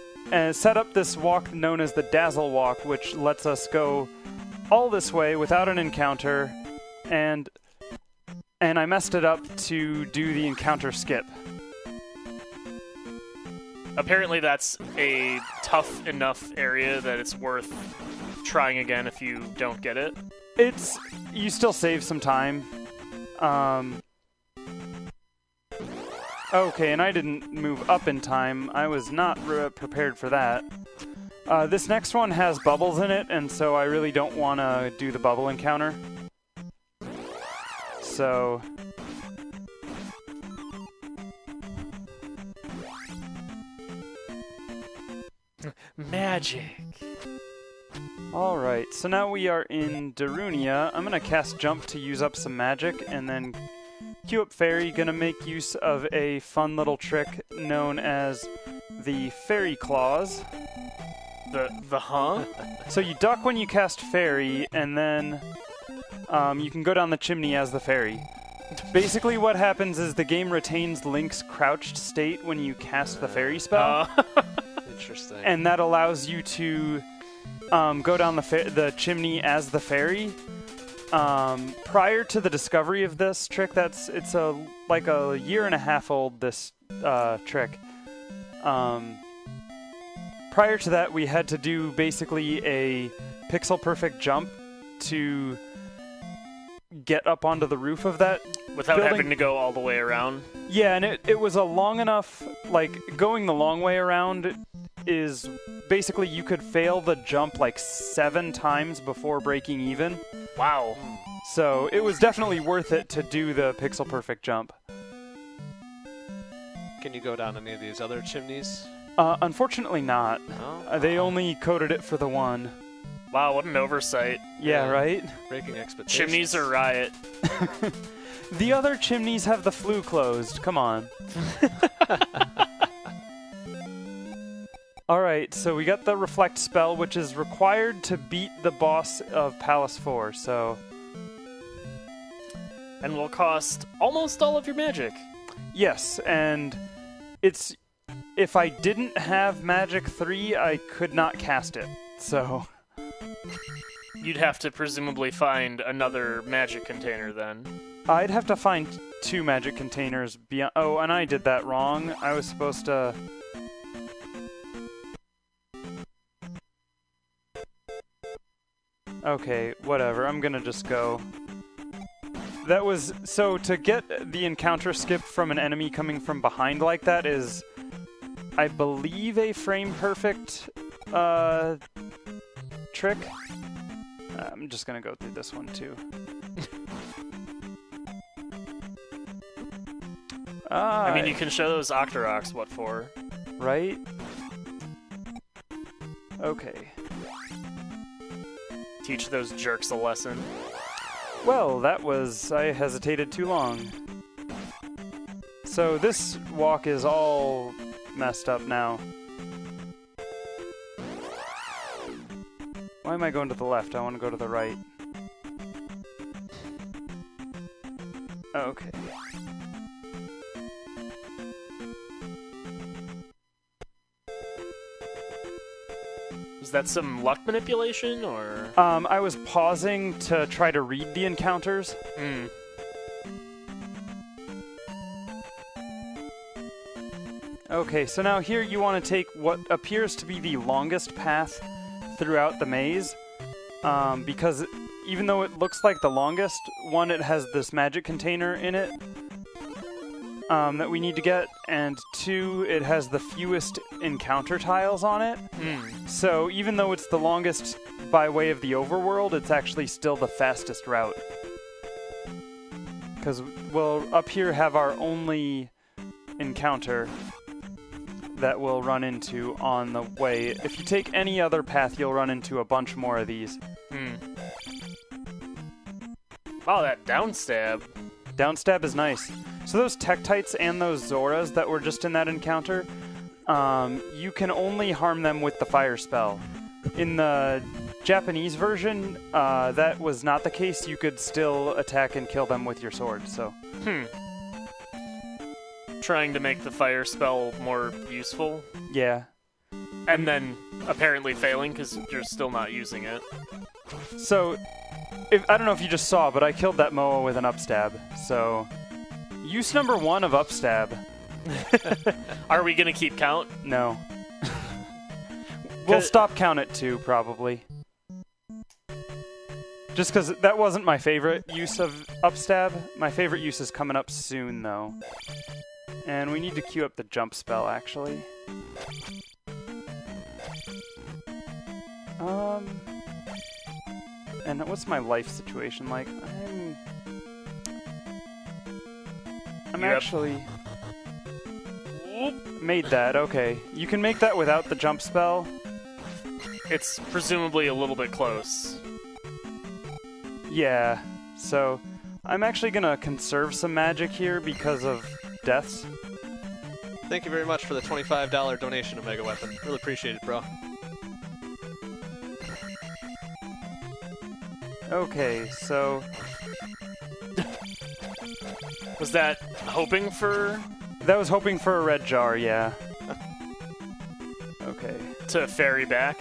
set up this walk known as the Dazzle Walk, which lets us go all this way without an encounter, and I messed it up to do the encounter skip. Apparently that's a tough enough area that it's worth trying again if you don't get it. You still save some time. Okay, and I didn't move up in time. I was not prepared for that. This next one has bubbles in it, and so I really don't want to do the bubble encounter. So... Magic. Alright, so now we are in Darunia. I'm going to cast Jump to use up some magic, and then queue up Fairy. Going to make use of a fun little trick known as the Fairy Claws. The huh? So you duck when you cast Fairy, and then you can go down the chimney as the fairy. Basically what happens is the game retains Link's crouched state when you cast the fairy spell. Interesting. And that allows you to go down the chimney as the fairy. Prior to the discovery of this trick, it's like a year and a half old, this trick. Prior to that, we had to do basically a pixel-perfect jump to get up onto the roof of that without building. having to go all the way around. Yeah, and it was a long enough, like, going the long way around is basically you could fail the jump like 7 times before breaking even. Wow. So it was definitely worth it to do the pixel-perfect jump. Can you go down any of these other chimneys? Unfortunately not. No? They only coded it for the one. Wow, what an oversight. Yeah, right? Breaking expectations. Chimneys are riot. The other chimneys have the flue closed. Come on. Alright, so we got the Reflect spell, which is required to beat the boss of Palace 4, so... And will cost almost all of your magic. Yes, and it's... If I didn't have Magic 3, I could not cast it, so... You'd have to presumably find another magic container then. I'd have to find 2 magic containers beyond... Oh, and I did that wrong. I was supposed to... Okay, whatever. I'm gonna just go. That was... So, to get the encounter skip from an enemy coming from behind like that is, I believe, a frame-perfect trick. I'm just gonna go through this one, too. I mean, you can show those Octoroks what for. Right? Okay. Teach those jerks a lesson. Well, that was... I hesitated too long. So this walk is all messed up now. Why am I going to the left? I want to go to the right. Okay. Is that some luck manipulation, or...? I was pausing to try to read the encounters. Hmm. Okay, so now here you want to take what appears to be the longest path throughout the maze, because even though it looks like the longest, one, it has this magic container in it that we need to get, and 2, it has the fewest encounter tiles on it. So even though it's the longest by way of the overworld, it's actually still the fastest route. Because we'll up here have our only encounter that we'll run into on the way. If you take any other path, you'll run into a bunch more of these. Wow, that downstab. Downstab is nice. So those Tektites and those Zoras that were just in that encounter, you can only harm them with the fire spell. In the Japanese version, that was not the case. You could still attack and kill them with your sword, so... Trying to make the fire spell more useful. Yeah. And then apparently failing because you're still not using it. So, I don't know if you just saw, but I killed that Moa with an upstab. So, use number 1 of upstab. Are we gonna keep count? No. We'll stop count at 2, probably. Just because that wasn't my favorite use of upstab. My favorite use is coming up soon, though. And we need to queue up the jump spell, actually. And what's my life situation like? I'm actually... Made that, okay. You can make that without the jump spell. It's presumably a little bit close. Yeah, so I'm actually gonna conserve some magic here because of deaths. Thank you very much for the $25 donation to Mega Weapon. Really appreciate it, bro. Okay, so... Was that hoping for... That was hoping for a red jar, yeah. Okay. To ferry back?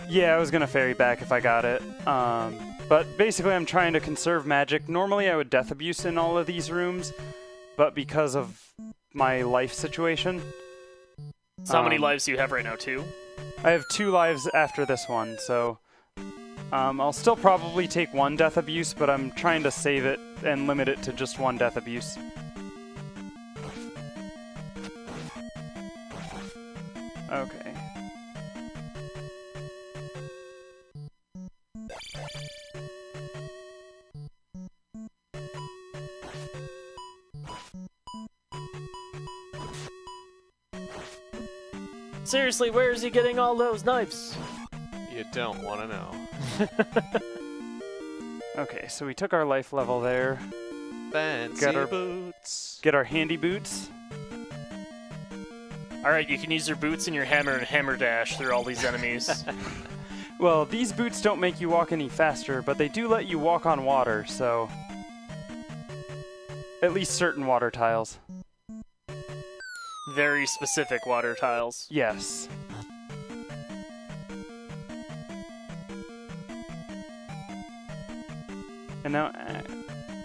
Yeah, I was gonna ferry back if I got it. But basically I'm trying to conserve magic. Normally I would death abuse in all of these rooms, but because of my life situation... So how many lives do you have right now? 2? I have 2 lives after this one, so... I'll still probably take 1 death abuse, but I'm trying to save it and limit it to just 1 death abuse. Okay. Seriously, where is he getting all those knives? You don't want to know. Okay, so we took our life level there. Fancy boots. Get our handy boots. Alright, you can use your boots and your hammer and hammer dash through all these enemies. Well, these boots don't make you walk any faster, but they do let you walk on water, so... At least certain water tiles. Very specific water tiles. Yes. And now...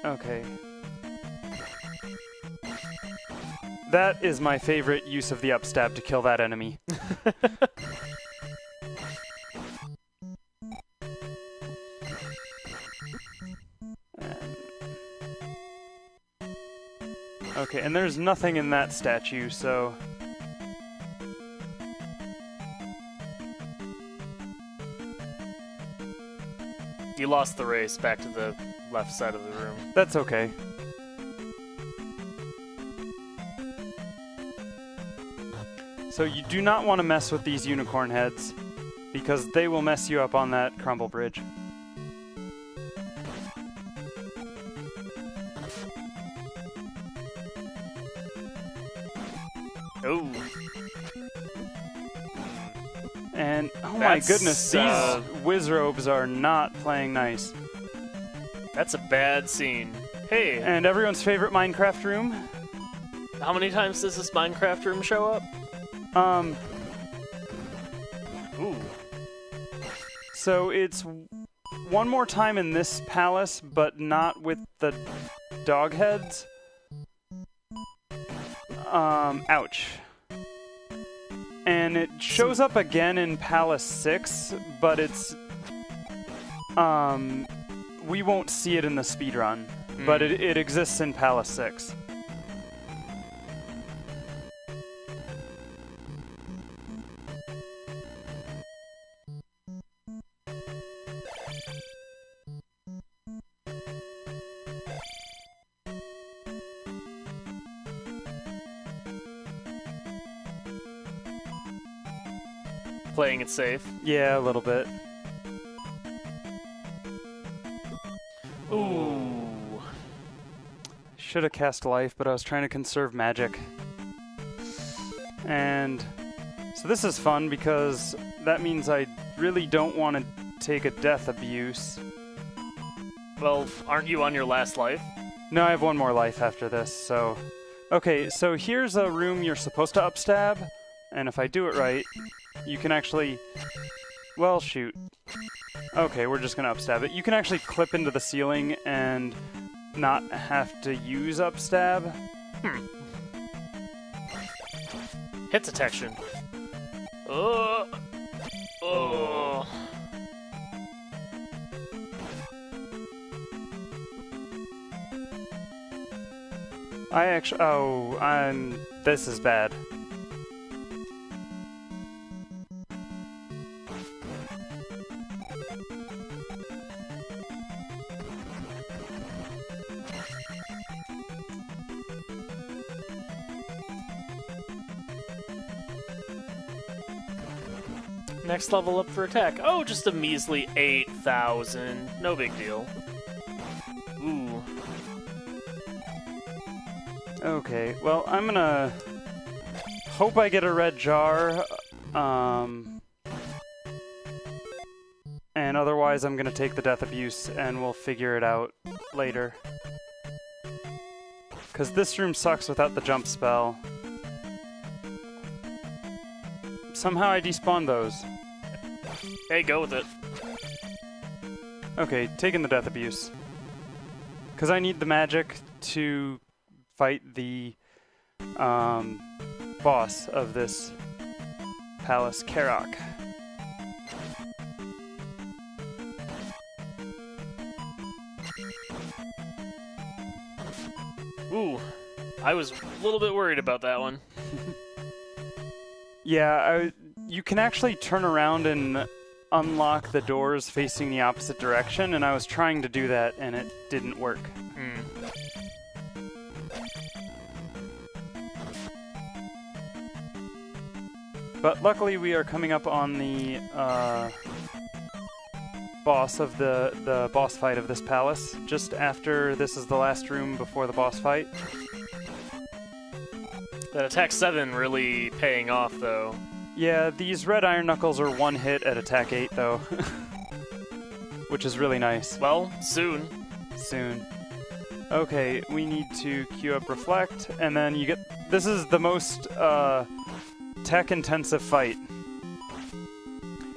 okay. That is my favorite use of the upstab to kill that enemy. Okay, and there's nothing in that statue, so... You lost the race back to the left side of the room. That's okay. So you do not want to mess with these unicorn heads, because they will mess you up on that crumble bridge. Oh. And, oh my goodness, these whiz robes are not playing nice. That's a bad scene. Hey. And everyone's favorite Minecraft room? How many times does this Minecraft room show up? Ooh. So it's one more time in this palace, but not with the dog heads. Ouch. And it shows up again in Palace 6, but it's... we won't see it in the speedrun, but it exists in Palace 6. Playing it safe. Yeah, a little bit. Ooh. Should have cast life, but I was trying to conserve magic. And so this is fun because that means I really don't want to take a death abuse. Well, aren't you on your last life? No, I have 1 more life after this, so... Okay, so here's a room you're supposed to upstab, and if I do it right, you can actually... Well, shoot. Okay, we're just gonna upstab it. You can actually clip into the ceiling and not have to use upstab. Hit detection. Oh. Oh. This is bad. Next level up for attack. Oh, just a measly 8,000. No big deal. Ooh. Okay, well, I'm gonna hope I get a red jar, and otherwise I'm gonna take the death abuse and we'll figure it out later. Because this room sucks without the jump spell. Somehow I despawned those. Hey, go with it. Okay, taking the death abuse. Because I need the magic to fight the boss of this palace, Karok. Ooh. I was a little bit worried about that one. Yeah, you can actually turn around and unlock the doors facing the opposite direction, and I was trying to do that, and it didn't work. But luckily we are coming up on the boss of the boss fight of this palace, just after this is the last room before the boss fight. That attack 7 really paying off, though. Yeah, these red iron knuckles are one hit at attack 8, though. Which is really nice. Well, soon. Soon. Okay, we need to queue up Reflect, and then you get... This is the most tech-intensive fight.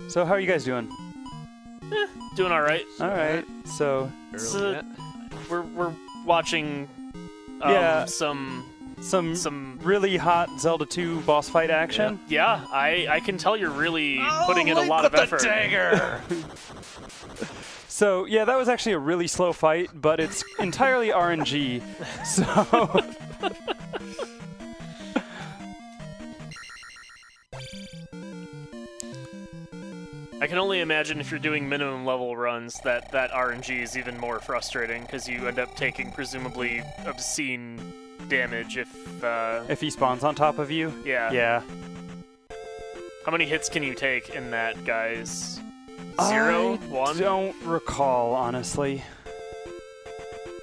So how are you guys doing? Doing alright. Alright, so... We're watching yeah. some really hot Zelda 2 boss fight action. Yeah, I can tell you're really putting in a lot of effort. The dagger! So, yeah, that was actually a really slow fight, but it's entirely RNG, so... I can only imagine if you're doing minimum level runs that RNG is even more frustrating, because you end up taking presumably obscene damage if he spawns on top of you? Yeah. Yeah. How many hits can you take in that, guys? 0? 1? I don't recall, honestly.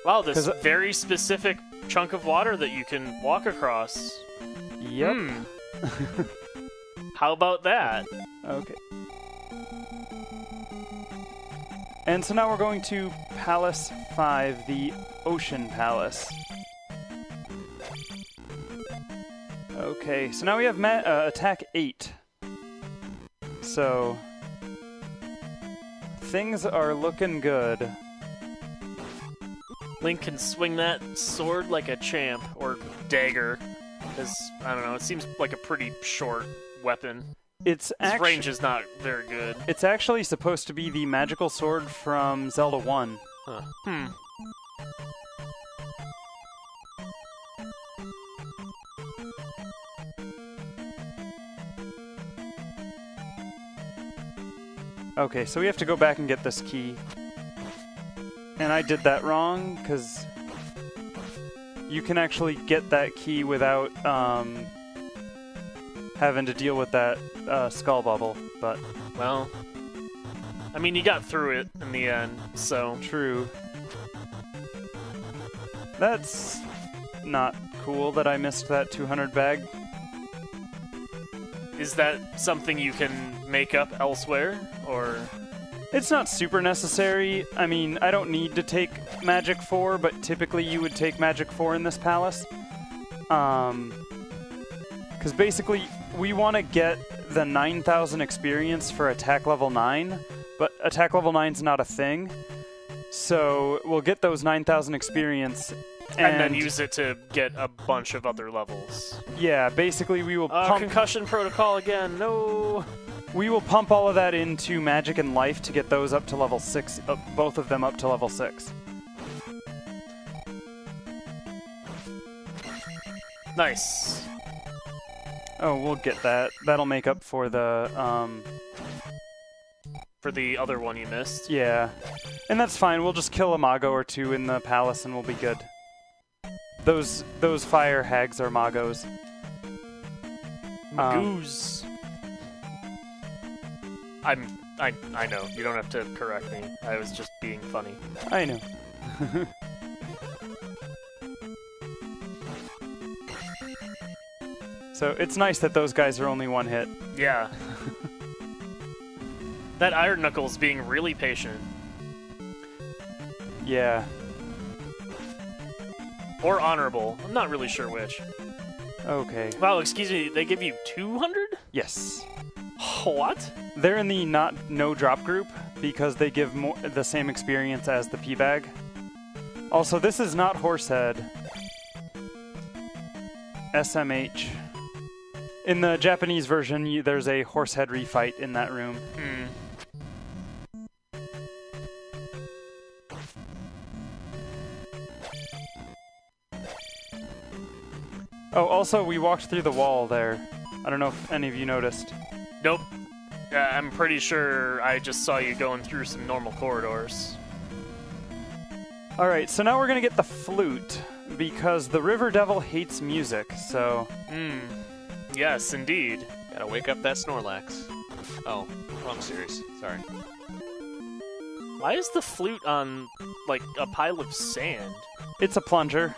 Wow, this very specific chunk of water that you can walk across. Yep. How about that? Okay. And so now we're going to Palace 5, the Ocean Palace. Okay, so now we have attack 8. So things are looking good. Link can swing that sword like a champ, or dagger, because, I don't know, it seems like a pretty short weapon. Its range is not very good. It's actually supposed to be the magical sword from Zelda 1. Huh. Okay, so we have to go back and get this key. And I did that wrong, because you can actually get that key without having to deal with that skull bubble, but... Well, I mean, you got through it in the end, so... True. That's not cool that I missed that 200 bag. Is that something you can make up elsewhere, or...? It's not super necessary. I mean, I don't need to take Magic 4, but typically you would take Magic 4 in this palace. Because basically, we want to get the 9,000 experience for attack level 9, but attack level 9's not a thing. So we'll get those 9,000 experience, And then use it to get a bunch of other levels. Yeah, basically we will pump... Concussion Protocol again, no! We will pump all of that into Magic and Life to get those up to level 6, both of them up to level 6. Nice. Oh, we'll get that. That'll make up for the, For the other one you missed. Yeah. And that's fine, we'll just kill a Mago or two in the palace and we'll be good. Those fire hags are Magos. Magoos. I know. You don't have to correct me. I was just being funny. I know. So it's nice that those guys are only one hit. Yeah. That Iron Knuckles being really patient. Yeah. Or honorable. I'm not really sure which. Okay. Wow, excuse me, they give you 200? Yes. What? They're in the no drop group because they give the same experience as the P-Bag. Also, this is not Horsehead. SMH. In the Japanese version, there's a Horsehead refight in that room. Hmm. Oh, also, we walked through the wall there. I don't know if any of you noticed. Nope. I'm pretty sure I just saw you going through some normal corridors. Alright, so now we're gonna get the flute, because the River Devil hates music, so... Yes, indeed. Gotta wake up that Snorlax. Oh, wrong series. Sorry. Why is the flute on, like, a pile of sand? It's a plunger.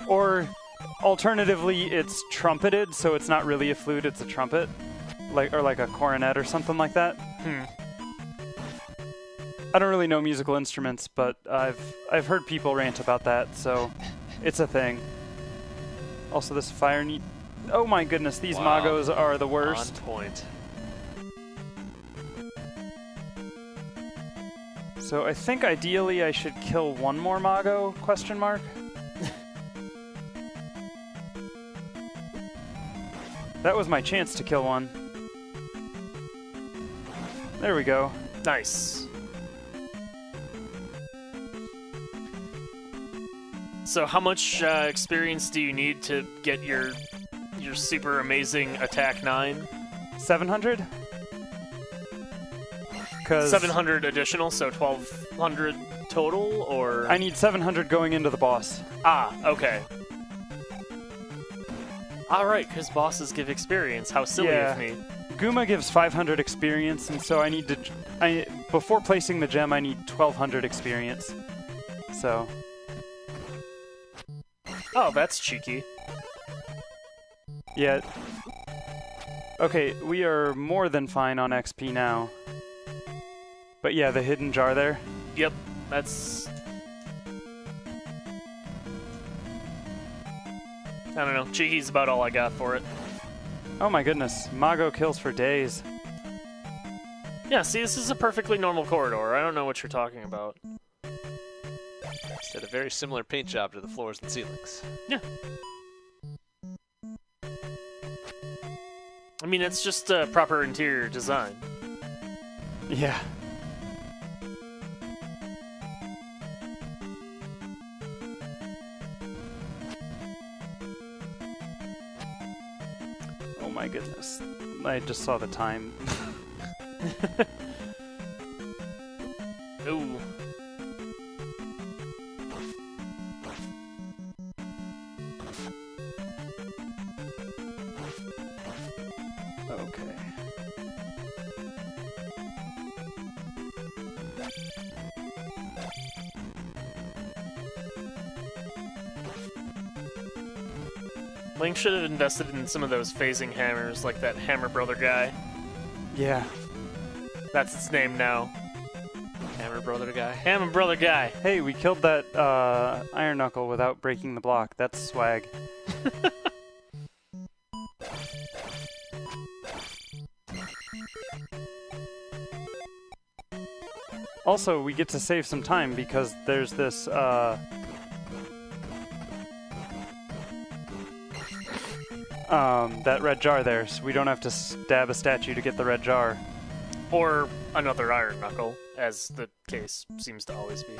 Or, alternatively, it's trumpeted, so it's not really a flute, it's a trumpet. Or like a cornet or something like that. I don't really know musical instruments, but I've heard people rant about that, so it's a thing. Also, this fire need... Oh my goodness, these Magos are the worst. On point. So I think ideally I should kill one more Mago, question mark? That was my chance to kill one. There we go. Nice. So how much experience do you need to get your super amazing attack 9? 700? 700 additional, so 1200 total, or? I need 700 going into the boss. Ah, okay. Alright, because bosses give experience. How silly of me. Guma gives 500 experience, and so I need to... before placing the gem, I need 1200 experience. So... Oh, that's cheeky. Yeah. Okay, we are more than fine on XP now. But yeah, the hidden jar there. Yep, that's... I don't know, cheeky's about all I got for it. Oh my goodness, Mago kills for days. Yeah, see, this is a perfectly normal corridor. I don't know what you're talking about. Just did a very similar paint job to the floors and ceilings. Yeah. I mean, it's just proper interior design. Yeah. Oh my goodness. I just saw the time. Ooh. Okay. Link should have invested in some of those phasing hammers, like that Hammer Brother guy. Yeah. That's its name now. Hammer Brother guy. Hammer Brother guy. Hey, we killed that Iron Knuckle without breaking the block. That's swag. Also, we get to save some time because there's this that red jar there, so we don't have to stab a statue to get the red jar. Or another iron knuckle, as the case seems to always be.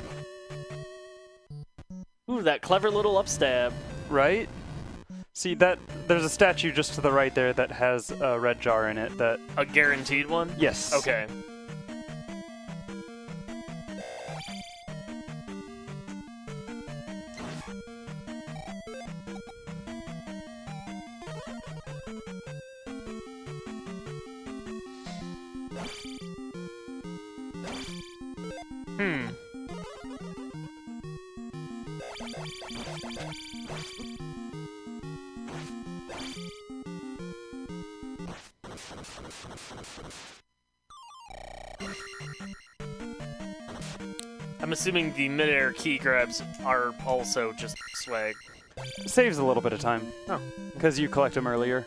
Ooh, that clever little upstab. Right? See, there's a statue just to the right there that has a red jar in it that... A guaranteed one? Yes. Okay. I'm assuming the mid-air key grabs are also just swag. Saves a little bit of time. Oh. Because you collect them earlier.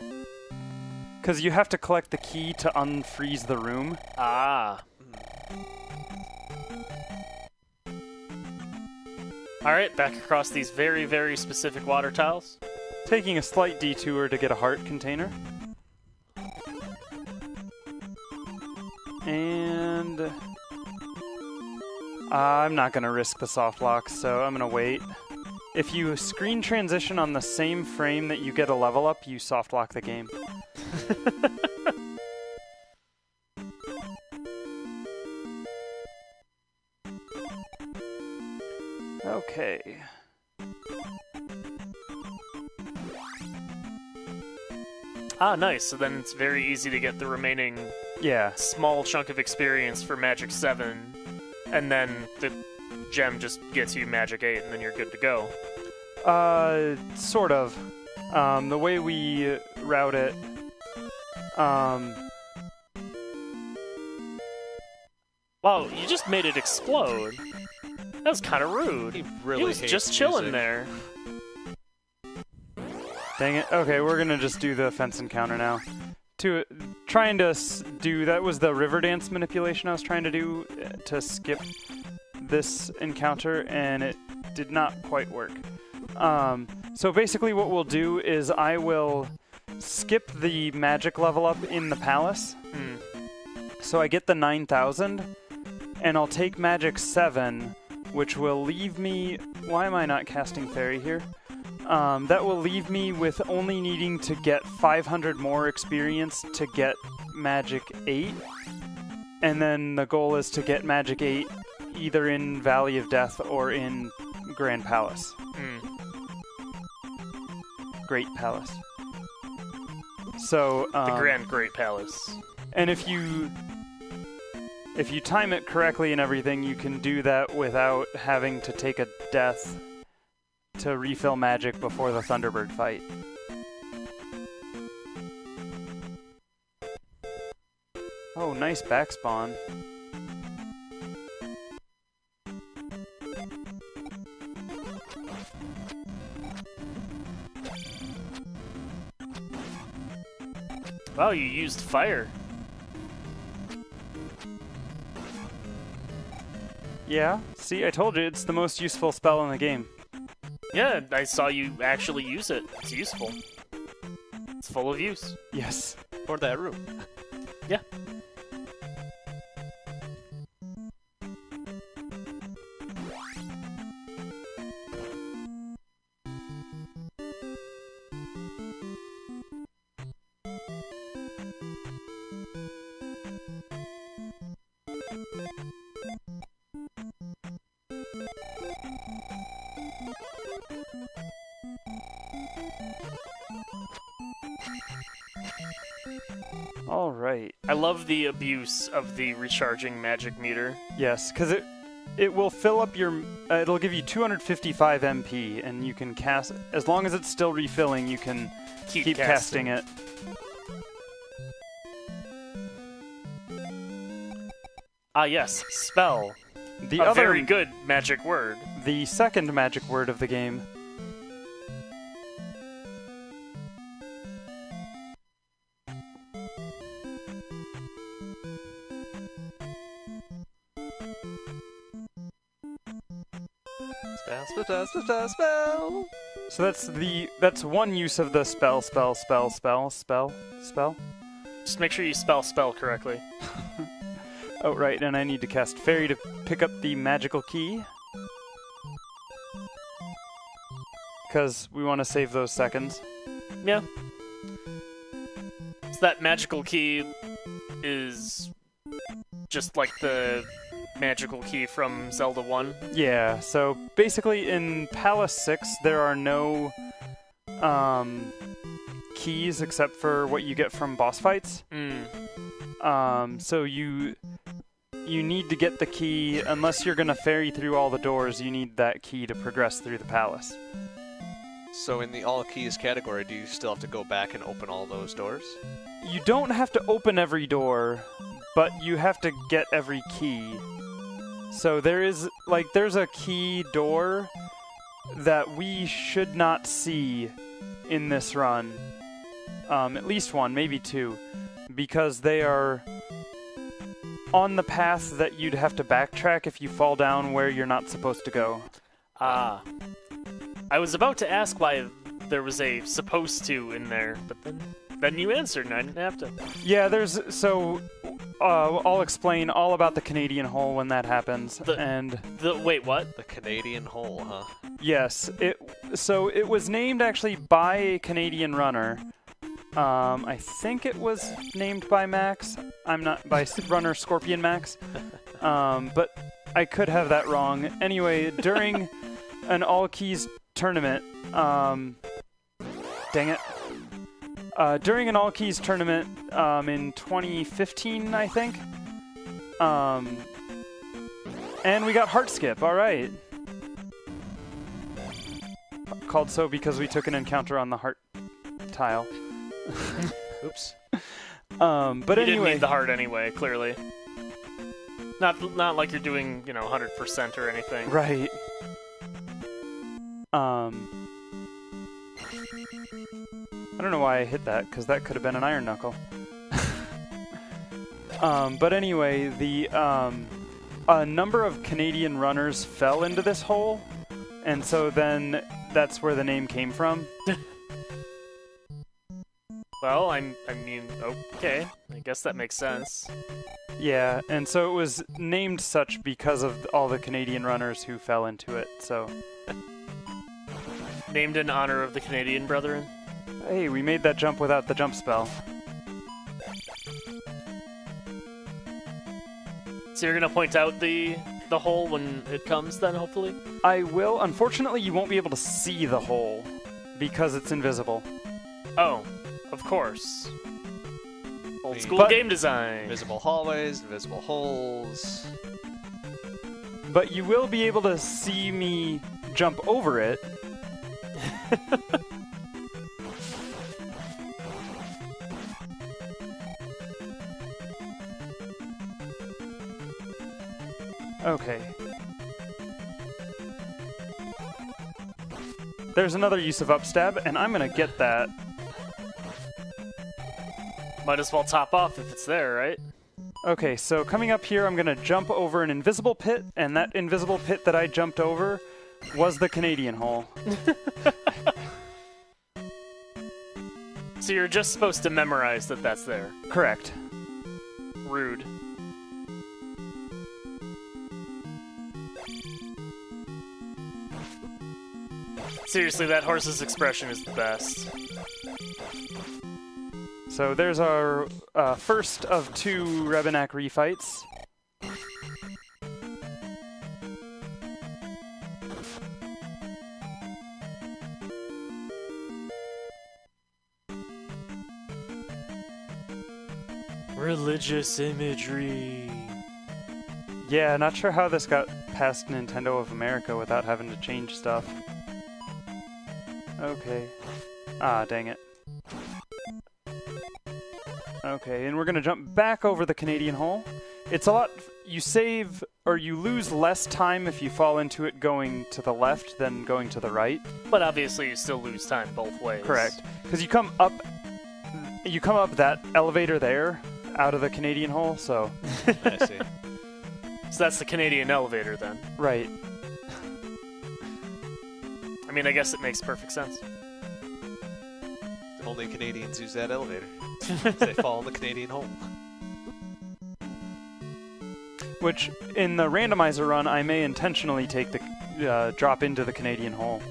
Because you have to collect the key to unfreeze the room. Ah. Alright, back across these very, very specific water tiles. Taking a slight detour to get a heart container. And... I'm not going to risk the soft lock, so I'm going to wait. If you screen transition on the same frame that you get a level up, you soft lock the game. Okay. Ah, nice. So then it's very easy to get the remaining small chunk of experience for Magic 7, and then the gem just gets you Magic 8, and then you're good to go. Sort of. The way we route it, Wow, you just made it explode. That was kind of rude. He really He was hates just chilling music. there. Dang it. Okay, we're gonna just do the fence encounter now. Trying to do, that was the river dance manipulation I was trying to do to skip this encounter, and it did not quite work. So basically what we'll do is I will skip the magic level up in the palace. So I get the 9,000, and I'll take Magic 7, which will leave me... Why am I not casting Fairy here? That will leave me with only needing to get 500 more experience to get Magic 8. And then the goal is to get Magic 8 either in Valley of Death or in Grand Palace. Great Palace. So... The Grand Great Palace. And if you time it correctly and everything, you can do that without having to take a death to refill magic before the Thunderbird fight. Oh, nice backspawn. Wow, you used fire. Yeah, see, I told you, it's the most useful spell in the game. Yeah, I saw you actually use it. It's useful. It's full of use. Yes. For that room. Yeah. All right. I love the abuse of the recharging magic meter. Yes, because it will fill up your... it'll give you 255 MP, and you can cast... As long as it's still refilling, you can keep casting it. Ah, yes. Spell. The A other, very good magic word. The second magic word of the game. Spell, spell, spell, spell, spell, spell. So that's one use of the spell. Just make sure you spell spell correctly. Oh, right, and I need to cast Fairy to pick up the magical key. Because we want to save those seconds. Yeah. So that magical key is just like the magical key from Zelda 1. Yeah, so basically in Palace 6, there are no keys except for what you get from boss fights. So you need to get the key, unless you're going to ferry through all the doors, you need that key to progress through the palace. So in the all keys category, do you still have to go back and open all those doors? You don't have to open every door, but you have to get every key. So there's a key door that we should not see in this run. At least one, maybe two, because they are on the path that you'd have to backtrack if you fall down where you're not supposed to go. Ah. I was about to ask why there was a supposed to in there, but then you answered and I didn't have to. Yeah, I'll explain all about the Canadian hole when that happens. Wait, what? The Canadian hole, huh? Yes, it was named actually by a Canadian runner. I think it was named by Max. I'm not by runner Scorpion Max. But I could have that wrong. Anyway, during an all keys tournament, dang it. During an all keys tournament in 2015, I think. And we got Heart Skip, alright. Called so because we took an encounter on the heart tile. Oops. You But didn't anyway, need the heart anyway, clearly. Not like you're doing, 100% or anything. right. I don't know why I hit that, because that could have been an Iron Knuckle. But anyway, a number of Canadian runners fell into this hole, and so then that's where the name came from. Well, I mean, okay. I guess that makes sense. Yeah, and so it was named such because of all the Canadian runners who fell into it, so... Named in honor of the Canadian brethren. Hey, we made that jump without the jump spell. So you're gonna point out the hole when it comes then, hopefully? I will. Unfortunately, you won't be able to see the hole because it's invisible. Oh, of course. Old school game design. Invisible hallways, invisible holes. But you will be able to see me jump over it. Okay. There's another use of upstab, and I'm gonna get that. Might as well top off if it's there, right? Okay, so coming up here, I'm gonna jump over an invisible pit, and that invisible pit that I jumped over was the Canadian hole. So you're just supposed to memorize that that's there. Correct. Rude. Seriously, that horse's expression is the best. So there's our first of two Rebenak refights. Religious imagery. Yeah, not sure how this got past Nintendo of America without having to change stuff. Okay. Ah, dang it. Okay, and we're gonna jump back over the Canadian hole. It's a lot... You save, or you lose less time if you fall into it going to the left than going to the right. But obviously you still lose time both ways. Correct. Because you come up that elevator there, out of the Canadian hole, so... I see. So that's the Canadian elevator then. Right. I mean, I guess it makes perfect sense. Only Canadians use that elevator. They fall in the Canadian hole. Which, in the randomizer run, I may intentionally take the drop into the Canadian hole.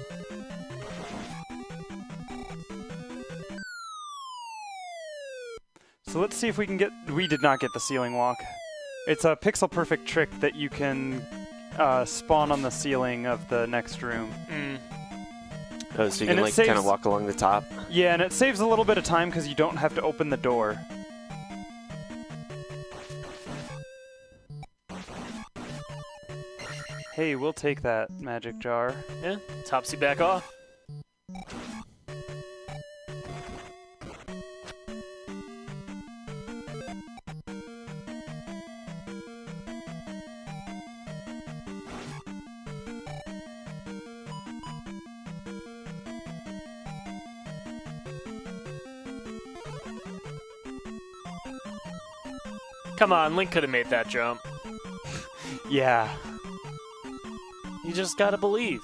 So let's see if we can get... We did not get the ceiling walk. It's a pixel-perfect trick that you can spawn on the ceiling of the next room. Mm. Oh, so you And can it like saves- kind of walk along the top. Yeah, and it saves a little bit of time because you don't have to open the door. Hey, we'll take that magic jar. Yeah, tops you back off. Come on, Link could have made that jump. Yeah. You just gotta believe.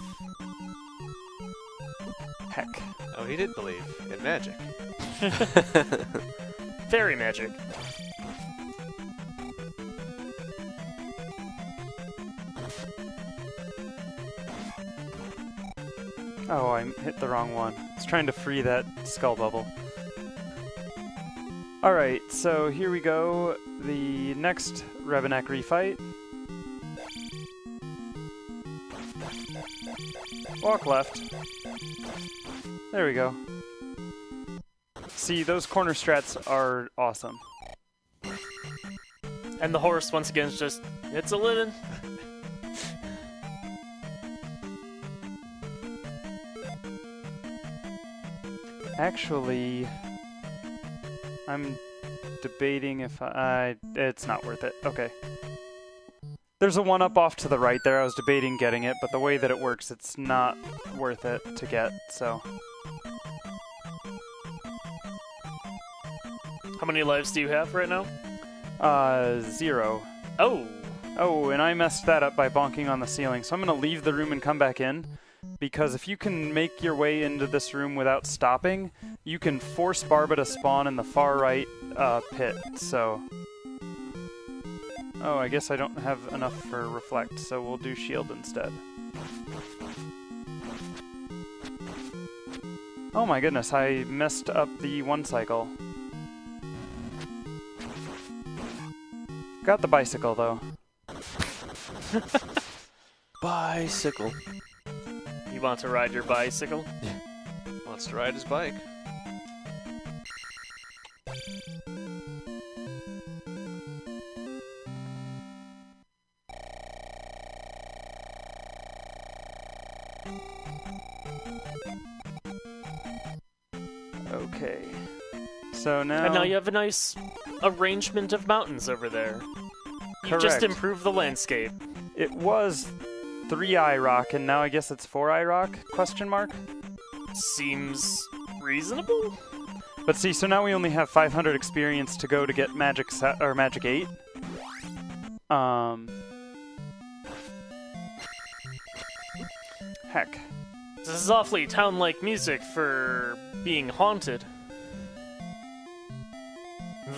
Heck. Oh, he did believe in magic. Fairy magic. Oh, I hit the wrong one. I was trying to free that skull bubble. Alright, so here we go. The next Revenak refight. Walk left. There we go. See, those corner strats are awesome. And the horse, once again, is just, it's a living. Actually, I'm debating if it's not worth it. Okay. There's a one-up off to the right there. I was debating getting it, but the way that it works, it's not worth it to get, so... How many lives do you have right now? 0. Oh! Oh, and I messed that up by bonking on the ceiling, so I'm going to leave the room and come back in, because if you can make your way into this room without stopping, you can force Barba to spawn in the far right pit, so... Oh, I guess I don't have enough for Reflect, so we'll do Shield instead. Oh my goodness, I messed up the one cycle. Got the bicycle, though. Bicycle. You want to ride your bicycle? Wants to ride his bike. Okay. So now... And now you have a nice arrangement of mountains over there. You just Correct. improved the landscape. It was 3-eye rock, and now I guess it's 4-eye rock? Question mark? Seems reasonable? But see, so now we only have 500 experience to go to get Magic or Magic 8. Heck. This is awfully town-like music for being haunted.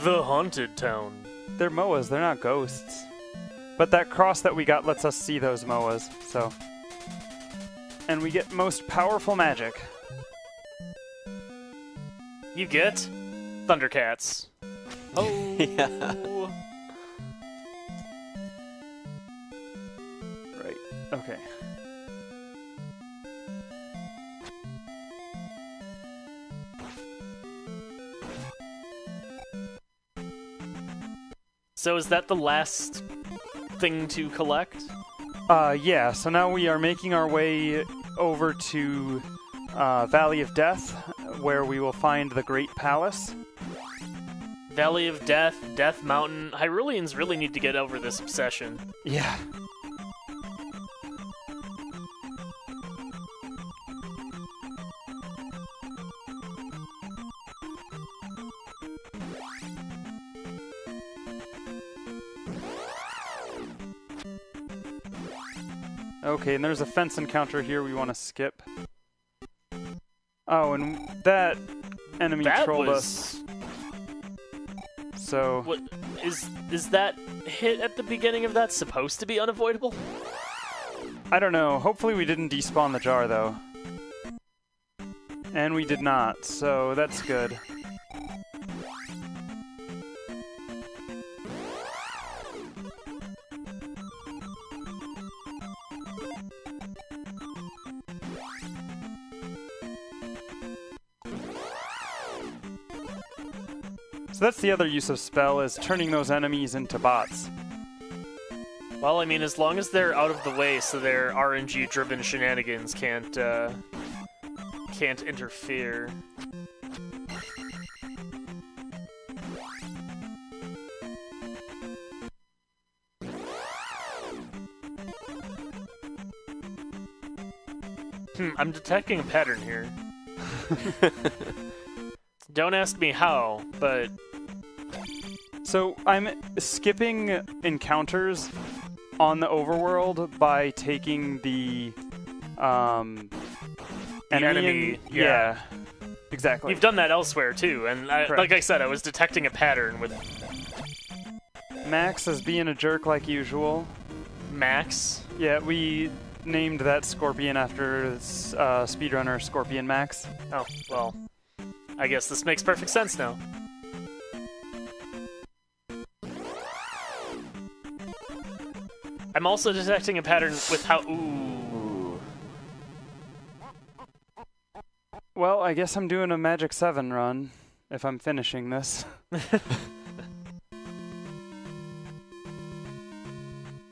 The Haunted Town. They're MOAs, they're not ghosts. But that cross that we got lets us see those MOAs, so... And we get most powerful magic. You get Thundercats. Oh! Yeah. Right, okay. So is that the last thing to collect? Yeah, so now we are making our way over to Valley of Death, where we will find the Great Palace. Valley of Death, Death Mountain. Hyruleans really need to get over this obsession. Yeah. Okay, and there's a fence encounter here we want to skip. Oh, and that enemy That trolled was... us. So... What is that hit at the beginning of that supposed to be unavoidable? I don't know. Hopefully we didn't despawn the jar, though. And we did not, so that's good. So that's the other use of spell, is turning those enemies into bots. Well, I mean, as long as they're out of the way so their RNG-driven shenanigans can't interfere. I'm detecting a pattern here. Don't ask me how, but... So I'm skipping encounters on the overworld by taking the enemy, and, yeah. Exactly. You've done that elsewhere, too, and like I said, I was detecting a pattern with... Max is being a jerk like usual. Max? Yeah, we named that Scorpion after speedrunner Scorpion Max. Oh, well, I guess this makes perfect sense now. I'm also detecting a pattern with how... Ooh. Well, I guess I'm doing a Magic 7 run, if I'm finishing this.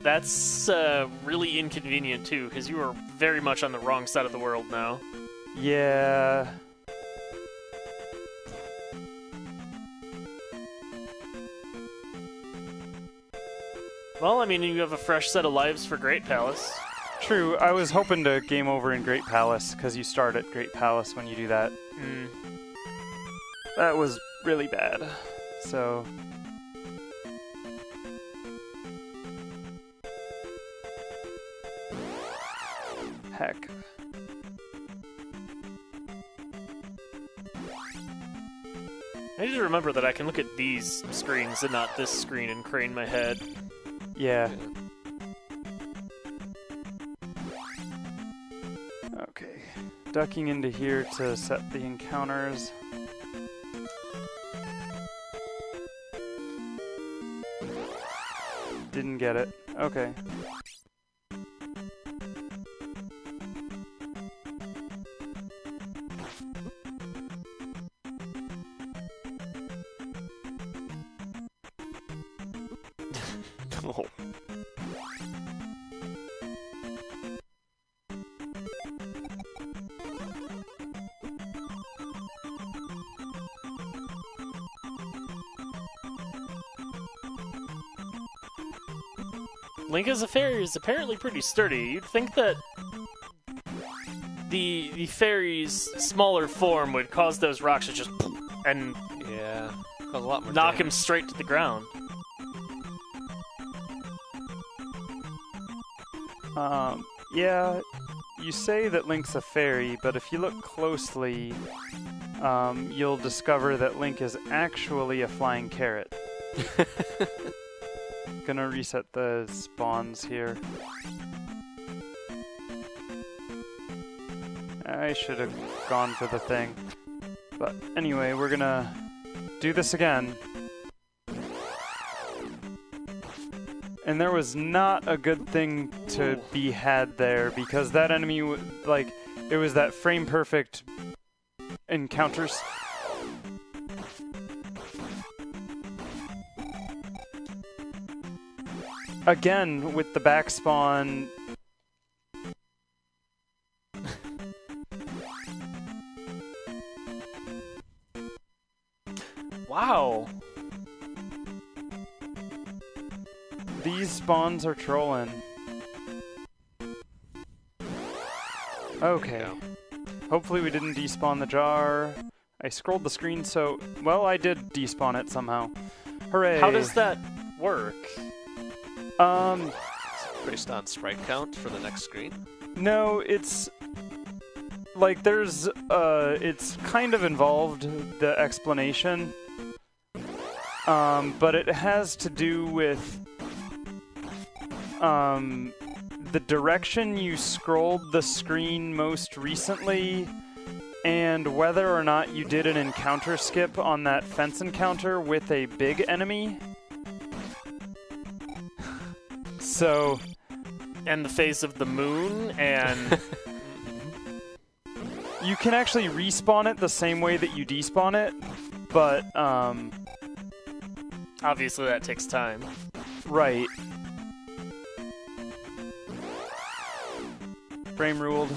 That's really inconvenient, too, because you are very much on the wrong side of the world now. Yeah... Well, I mean, you have a fresh set of lives for Great Palace. True, I was hoping to game over in Great Palace, because you start at Great Palace when you do that. That was really bad, so... Heck. I need to remember that I can look at these screens and not this screen and crane my head. Yeah. Okay. Ducking into here to set the encounters. Didn't get it. Okay. Oh. Link as a fairy is apparently pretty sturdy. You'd think that the fairy's smaller form would cause those rocks to just and Yeah, cause a lot more knock damage. him straight to the ground. Yeah, you say that Link's a fairy, but if you look closely, you'll discover that Link is actually a flying carrot. Gonna reset the spawns here. I should have gone for the thing. But anyway, we're gonna do this again. And there was not a good thing to be had there, because that enemy, like, it was that frame perfect encounters. Again, with the back spawn. Wow. These spawns are trolling. Okay. Hopefully we didn't despawn the jar. I scrolled the screen, so... Well, I did despawn it somehow. Hooray! How does that work? Based on sprite count for the next screen. No, it's... like, there's, it's kind of involved, the explanation, but it has to do with, the direction you scrolled the screen most recently, and whether or not you did an encounter skip on that fence encounter with a big enemy. So... And the phase of the moon, and... You can actually respawn it the same way that you despawn it, but, obviously that takes time. right. Frame ruled.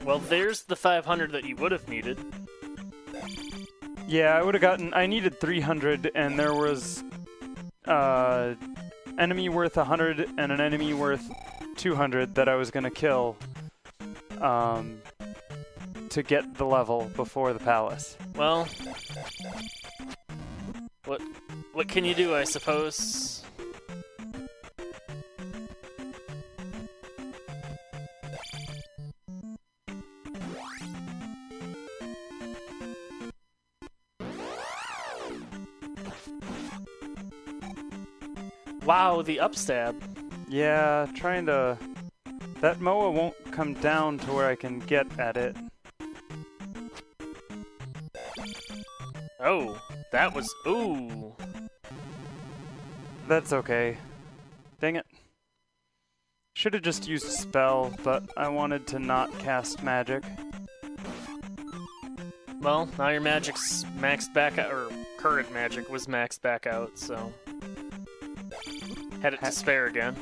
Well, there's the 500 that you would have needed. Yeah, I would have gotten... I needed 300, and there was... enemy worth 100 and an enemy worth 200 that I was going to kill to get the level before the palace. Well, what can you do, I suppose? Wow, the upstab. Yeah, trying to... That Moa won't come down to where I can get at it. Oh, that was... Ooh. That's okay. Dang it. Should have just used a spell, but I wanted to not cast magic. Well, now your magic's maxed back out, or current magic was maxed back out, so... Had it to spare again.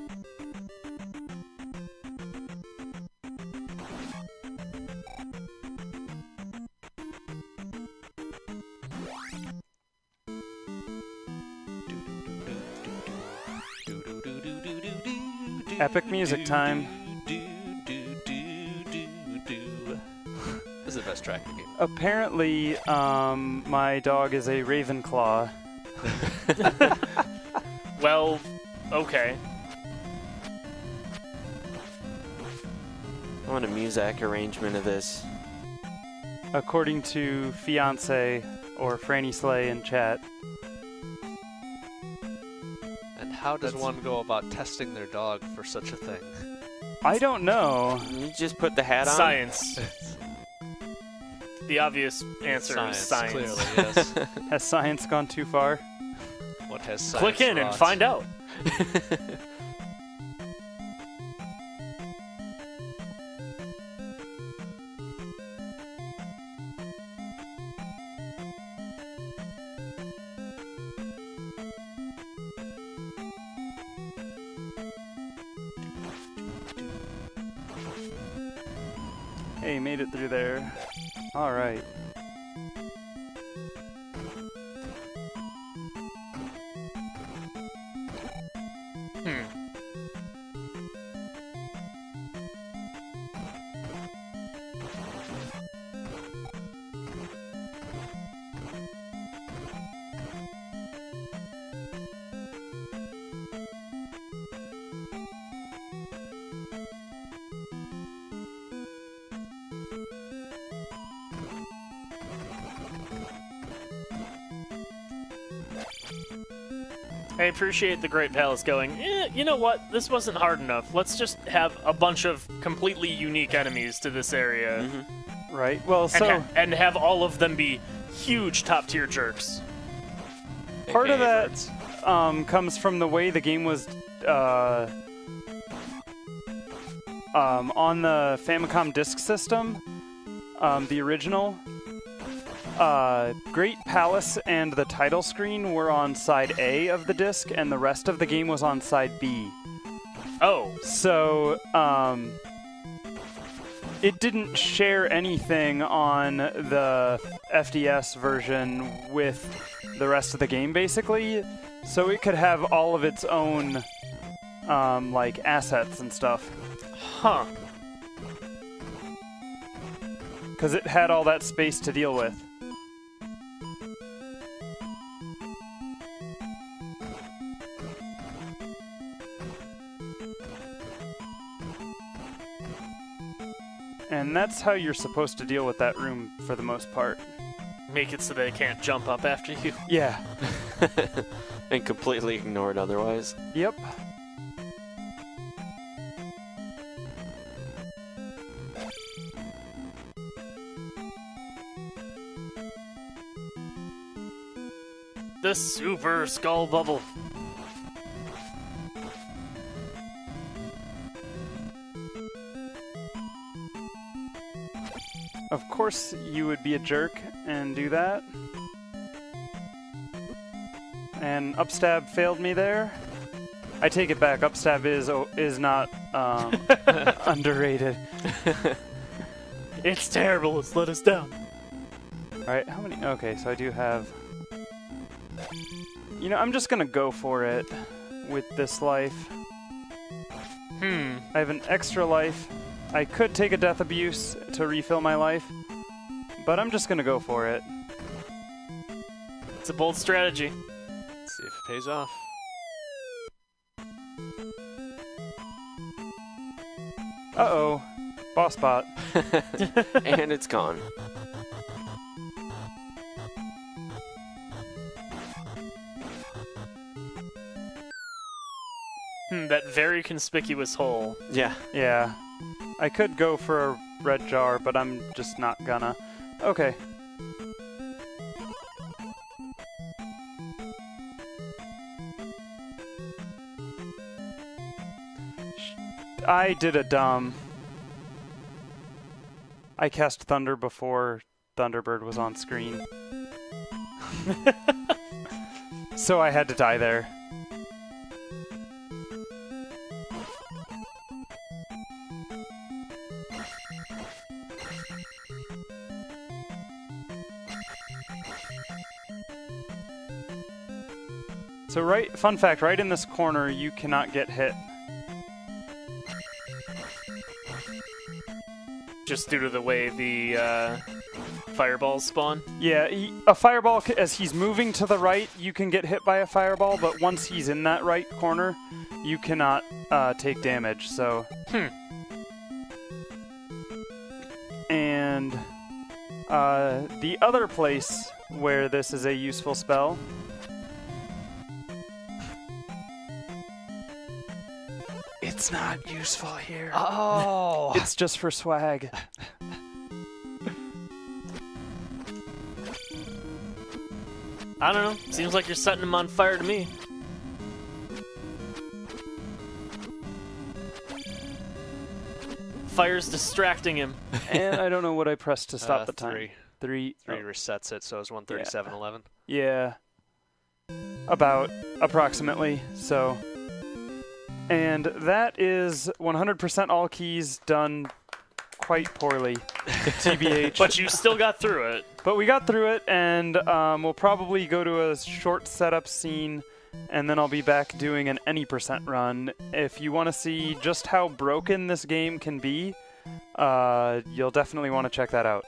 Epic music time. This is the best track in the game. Apparently, my dog is a Ravenclaw. Well, okay. I want a Muzak arrangement of this. According to Fiance or Franny Slay in chat. And how does one go about testing their dog for such a thing? I don't know. You just put the hat on? Science. The obvious answer is science. Clearly, yes. Has science gone too far? What has science Click in and wrought? find out. Hey, made it through there. Alright. I appreciate the Great Palace going, you know what, this wasn't hard enough. Let's just have a bunch of completely unique enemies to this area. Mm-hmm. Right, well, And, so... and have all of them be huge top-tier jerks. part of that comes from the way the game was on the Famicom Disk System, the original. Great Palace and the title screen were on side A of the disc, and the rest of the game was on side B. Oh. So, it didn't share anything on the FDS version with the rest of the game, basically. So it could have all of its own, like, assets and stuff. Huh. Because it had all that space to deal with. And that's how you're supposed to deal with that room for the most part. Make it so they can't jump up after you. Yeah. And completely ignored otherwise. Yep. The Super Skull Bubble. Of course you would be a jerk and do that. And upstab failed me there. I take it back. Upstab is not underrated. It's terrible. It's let us down. All right, how many? Okay, so I do have. You know, I'm just gonna go for it with this life. I have an extra life. I could take a death abuse to refill my life, but I'm just gonna go for it. It's a bold strategy. Let's see if it pays off. Uh-oh. Boss bot. And it's gone. That very conspicuous hole. Yeah. Yeah. I could go for a red jar, but I'm just not gonna. Okay. I did a dumb. I cast Thunder before Thunderbird was on screen. So I had to die there. So fun fact, right in this corner, you cannot get hit. Just due to the way the fireballs spawn? Yeah, a fireball, as he's moving to the right, you can get hit by a fireball, but once he's in that right corner, you cannot take damage, so... And the other place where this is a useful spell... It's not useful here. Oh! It's just for swag. I don't know. Seems like you're setting him on fire to me. Fire's distracting him. And I don't know what I pressed to stop the time. 3. Three. 3 resets it, so it's 137.11. Yeah. About, approximately, so... And that is 100% all keys done quite poorly, TBH. But you still got through it. But we got through it, and we'll probably go to a short setup scene, and then I'll be back doing an any percent run. If you want to see just how broken this game can be, you'll definitely want to check that out.